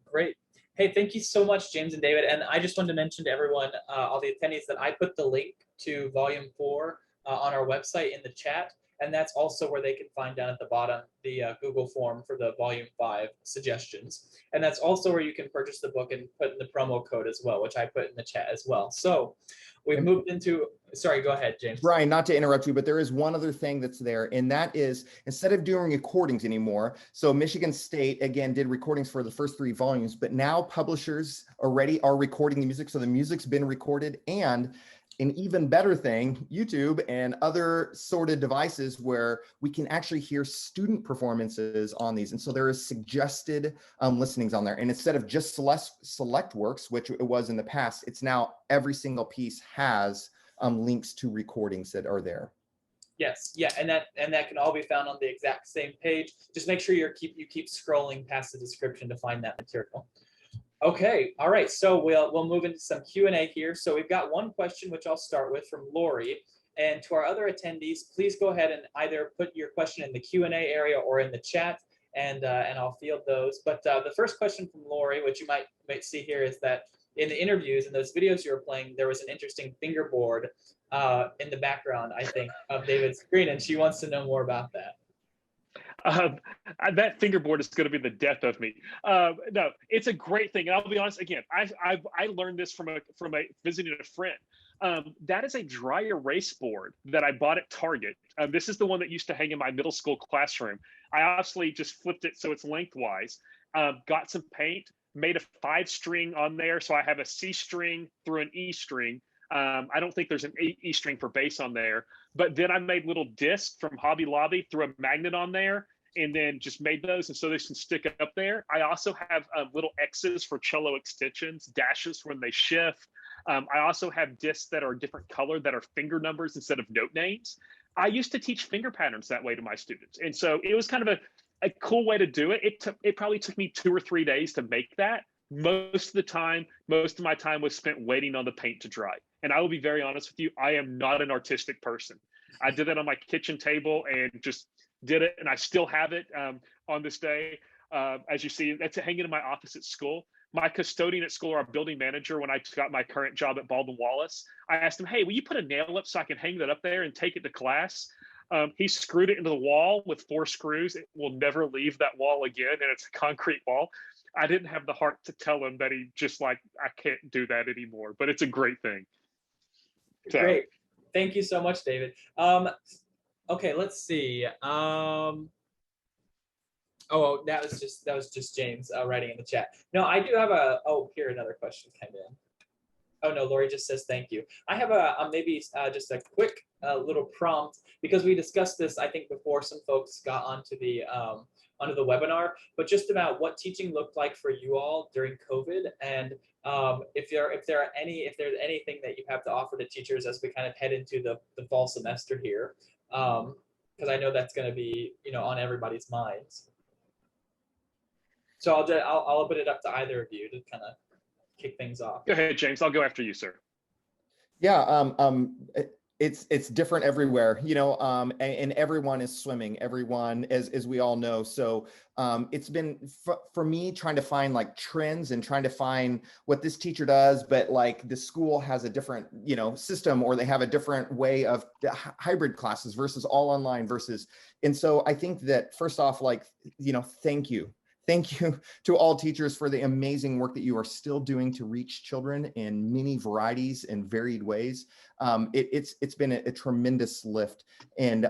Great. Hey, thank you so much, James and David. And I just wanted to mention to everyone, all the attendees, that I put the link to Volume 4 on our website in the chat. And that's also where they can find down at the bottom the Google form for the Volume 5 suggestions. And that's also where you can purchase the book and put in the promo code as well, which I put in the chat as well. So we've moved into, sorry, go ahead, James. Brian, not to interrupt you, but there is one other thing that's there, and that is instead of doing recordings anymore, so Michigan State, again, did recordings for the first 3 volumes, but now publishers already are recording the music. So the music's been recorded, and an even better thing, YouTube and other sorted devices where we can actually hear student performances on these. And so there is suggested listenings on there. And instead of just select works, which it was in the past, it's now every single piece has links to recordings that are there. Yes, yeah, and that can all be found on the exact same page. Just make sure you keep scrolling past the description to find that material. Okay, all right, so we'll move into some Q&A here. So we've got one question, which I'll start with, from Lori. And to our other attendees, please go ahead and either put your question in the Q&A area or in the chat, and I'll field those. But the first question from Lori, which you might see here, is that in the interviews and those videos you were playing, there was an interesting fingerboard in the background, I think, of David's screen, and she wants to know more about that. That fingerboard is going to be the death of me. No, it's a great thing. And I'll be honest, again, I learned this from visiting a friend. That is a dry erase board that I bought at Target. This is the one that used to hang in my middle school classroom. I obviously just flipped it so it's lengthwise, got some paint, made a 5-string on there. So I have a C string through an E string. I don't think there's an E string for bass on there, but then I made little discs from Hobby Lobby, threw a magnet on there, and then just made those, and so they can stick up there. I also have little X's for cello extensions, dashes when they shift. I also have discs that are a different color that are finger numbers instead of note names. I used to teach finger patterns that way to my students, and so it was kind of a cool way to do it. It probably took me 2 or 3 days to make that. Most of my time was spent waiting on the paint to dry. And I will be very honest with you, I am not an artistic person. I did that on my kitchen table and just did it, and I still have it on this day. As you see, that's hanging in my office at school. My custodian at school, our building manager, when I got my current job at Baldwin Wallace, I asked him, hey, will you put a nail up so I can hang that up there and take it to class? He screwed it into the wall with 4 screws. It will never leave that wall again, and it's a concrete wall. I didn't have the heart to tell him that he just I can't do that anymore, but it's a great thing. So. Great. Thank you so much, David. Okay, let's see. Oh, that was just James writing in the chat. No, I do have here another question came in. Oh no, Lori just says thank you. I have maybe just a quick little prompt, because we discussed this, I think, before some folks got onto the webinar, but just about what teaching looked like for you all during COVID, and if there's anything that you have to offer to teachers as we kind of head into the fall semester here, because I know that's going to be on everybody's minds. So I'll open it up to either of you to kind of kick things off. Go ahead, James. I'll go after you, sir. Yeah, it's different everywhere, and everyone is swimming, everyone, as we all know. So it's been for me trying to find trends and trying to find what this teacher does, but the school has a different, system, or they have a different way of hybrid classes versus all online versus. And so I think that first off, thank you. Thank you to all teachers for the amazing work that you are still doing to reach children in many varieties and varied ways. It's been a tremendous lift. And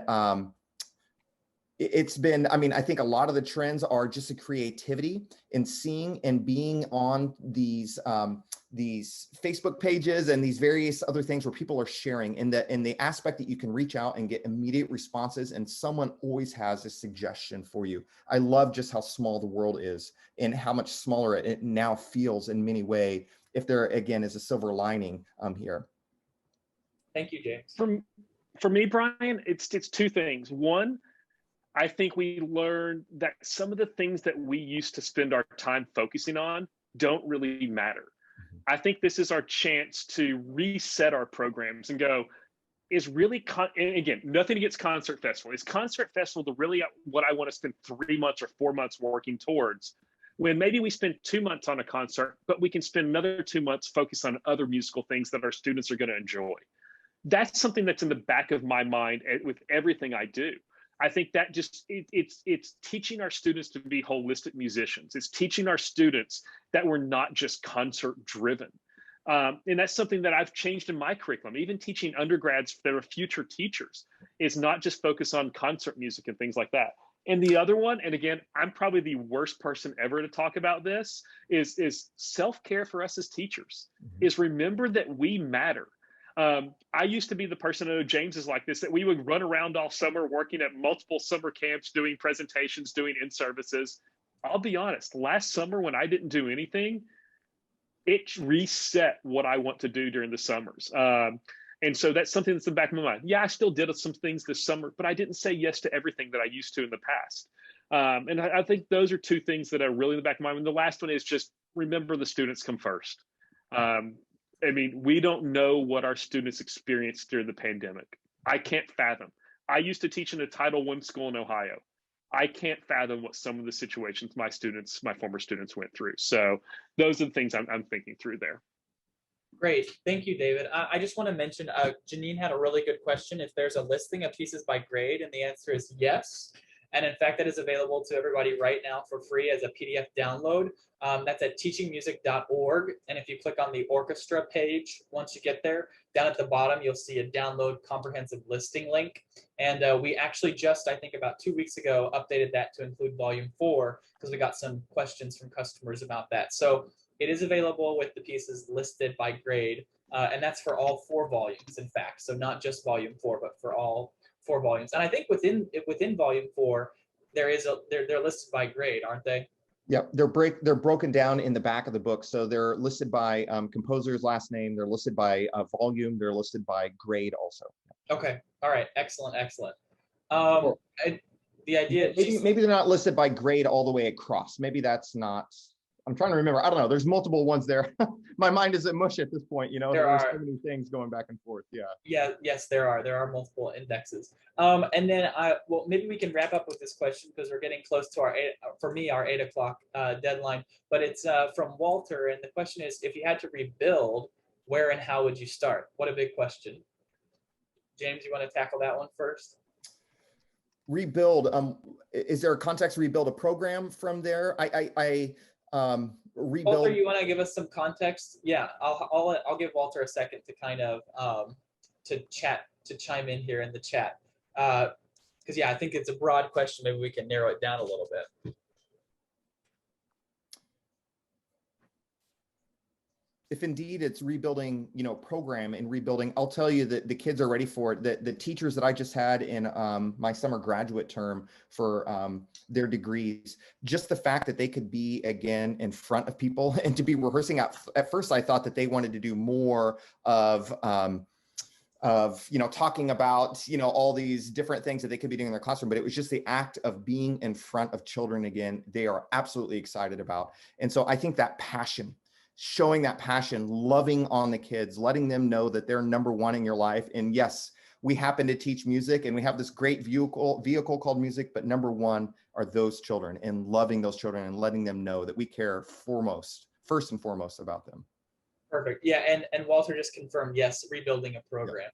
it's been, I mean, I think a lot of the trends are just a creativity in seeing and being on these Facebook pages and these various other things where people are sharing in the aspect that you can reach out and get immediate responses, and someone always has a suggestion for you. I love just how small the world is and how much smaller it now feels in many ways, if there again is a silver lining here. Thank you, James. For me, Brian, it's two things. One, I think we learned that some of the things that we used to spend our time focusing on don't really matter. I think this is our chance to reset our programs and go, is really, and again, nothing against Concert Festival. Is Concert Festival really what I want to spend 3 months or 4 months working towards? When maybe we spend 2 months on a concert, but we can spend another 2 months focused on other musical things that our students are going to enjoy. That's something that's in the back of my mind with everything I do. I think that just it's teaching our students to be holistic musicians. It's teaching our students that we're not just concert driven. And that's something that I've changed in my curriculum. Even teaching undergrads that are future teachers is not just focus on concert music and things like that. And the other one, and again, I'm probably the worst person ever to talk about this, is self-care for us as teachers, is remember that we matter. I used to be the person, I know James is like this, that we would run around all summer working at multiple summer camps, doing presentations, doing in-services. I'll be honest, last summer when I didn't do anything, it reset what I want to do during the summers. And so that's something that's in the back of my mind. Yeah, I still did some things this summer, but I didn't say yes to everything that I used to in the past. And I think those are two things that are really in the back of my mind. And the last one is just remember the students come first. I mean, we don't know what our students experienced during the pandemic. I can't fathom. I used to teach in a Title I school in Ohio. I can't fathom what some of the situations my former students went through. So those are the things I'm thinking through there. Great. Thank you, David. I just want to mention, Janine had a really good question. If there's a listing of pieces by grade, and the answer is yes. And in fact, that is available to everybody right now for free as a PDF download. That's at teachingmusic.org. And if you click on the orchestra page, once you get there, down at the bottom, you'll see a download comprehensive listing link. And we actually just, I think about 2 weeks ago, updated that to include volume 4 because we got some questions from customers about that. So it is available with the pieces listed by grade. And that's for all 4 volumes, in fact. So not just volume 4, but for all 4 volumes. And I think within volume 4, they're listed by grade, aren't they? Yeah, they're broken down in the back of the book. So they're listed by composer's last name. They're listed by volume. They're listed by grade also. Okay. All right. Excellent. Excellent. Cool. The idea maybe they're not listed by grade all the way across. Maybe that's not. I'm trying to remember. I don't know. There's multiple ones there. My mind is at mush at this point. You know, there's so many things going back and forth. Yeah. Yeah. Yes, there are. There are multiple indexes. And then well, maybe we can wrap up with this question because we're getting close to our 8 o'clock deadline. But it's from Walter, and the question is: if you had to rebuild, where and how would you start? What a big question. James, you want to tackle that one first? Rebuild. Is there a context? Rebuild a program from there. Rebuild. Walter, you want to give us some context? Yeah, I'll give Walter a second to kind of to chime in here in the chat because yeah, I think it's a broad question. Maybe we can narrow it down a little bit. If indeed it's rebuilding, you know, program and rebuilding, I'll tell you that the kids are ready for it. The teachers that I just had in my summer graduate term for their degrees, just the fact that they could be again in front of people and to be rehearsing at first, I thought that they wanted to do more of you know, talking about, you know, all these different things that they could be doing in their classroom, but it was just the act of being in front of children again, they are absolutely excited about. And so I think that passion, showing that passion, loving on the kids, letting them know that they're number one in your life. And yes, we happen to teach music and we have this great vehicle called music, but number one are those children, and loving those children and letting them know that we care first and foremost about them. Perfect. Yeah, and Walter just confirmed, yes, rebuilding a program.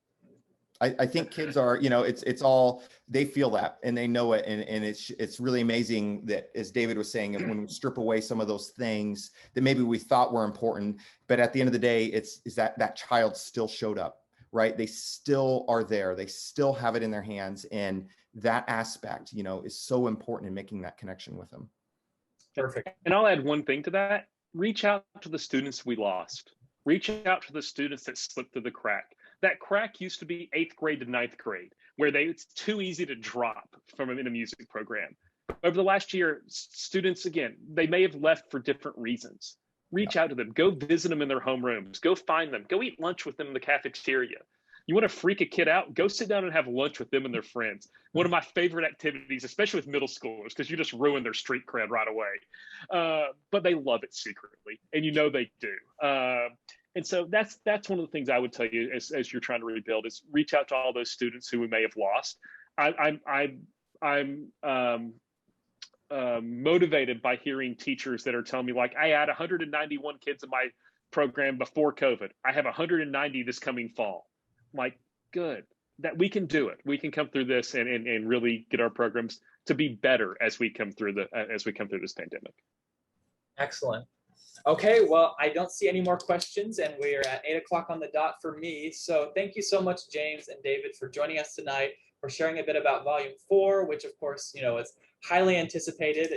I think kids are, you know, it's all, they feel that and they know it. And it's really amazing that, as David was saying, when we strip away some of those things that maybe we thought were important, but at the end of the day, is that child still showed up, right? They still are there. They still have it in their hands, and that aspect, is so important in making that connection with them. Perfect. And I'll add one thing to that. Reach out to the students we lost. Reach out to the students that slipped through the crack. That crack used to be 8th grade to 9th grade, where it's too easy to drop from in a music program. Over the last year, students, again, they may have left for different reasons. Reach out to them. Go visit them in their homerooms. Go find them. Go eat lunch with them in the cafeteria. You want to freak a kid out? Go sit down and have lunch with them and their friends. One of my favorite activities, especially with middle schoolers, because you just ruin their street cred right away. But they love it secretly, and they do. And so that's one of the things I would tell you as you're trying to rebuild is reach out to all those students who we may have lost. I'm motivated by hearing teachers that are telling me, like, I had 191 kids in my program before COVID. I have 190 this coming fall. I'm like, good, that we can do it. We can come through this and really get our programs to be better as we come through this pandemic. Excellent. Okay, well, I don't see any more questions, and we are at 8 o'clock on the dot for me. So thank you so much, James and David, for joining us tonight, for sharing a bit about Volume 4, which of course, is highly anticipated,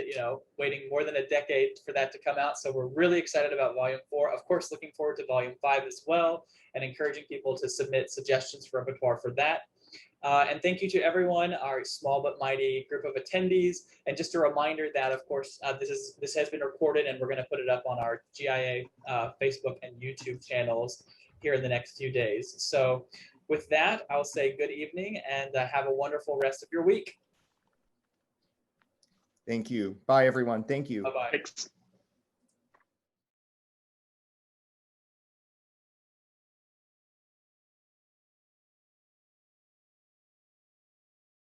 waiting more than a decade for that to come out. So we're really excited about Volume 4. Of course, looking forward to Volume 5 as well, and encouraging people to submit suggestions for repertoire for that. And thank you to everyone, our small but mighty group of attendees. And just a reminder that, of course, this has been recorded, and we're going to put it up on our GIA Facebook and YouTube channels here in the next few days. So with that, I'll say good evening and have a wonderful rest of your week. Thank you. Bye, everyone. Thank you. Bye-bye. Thanks.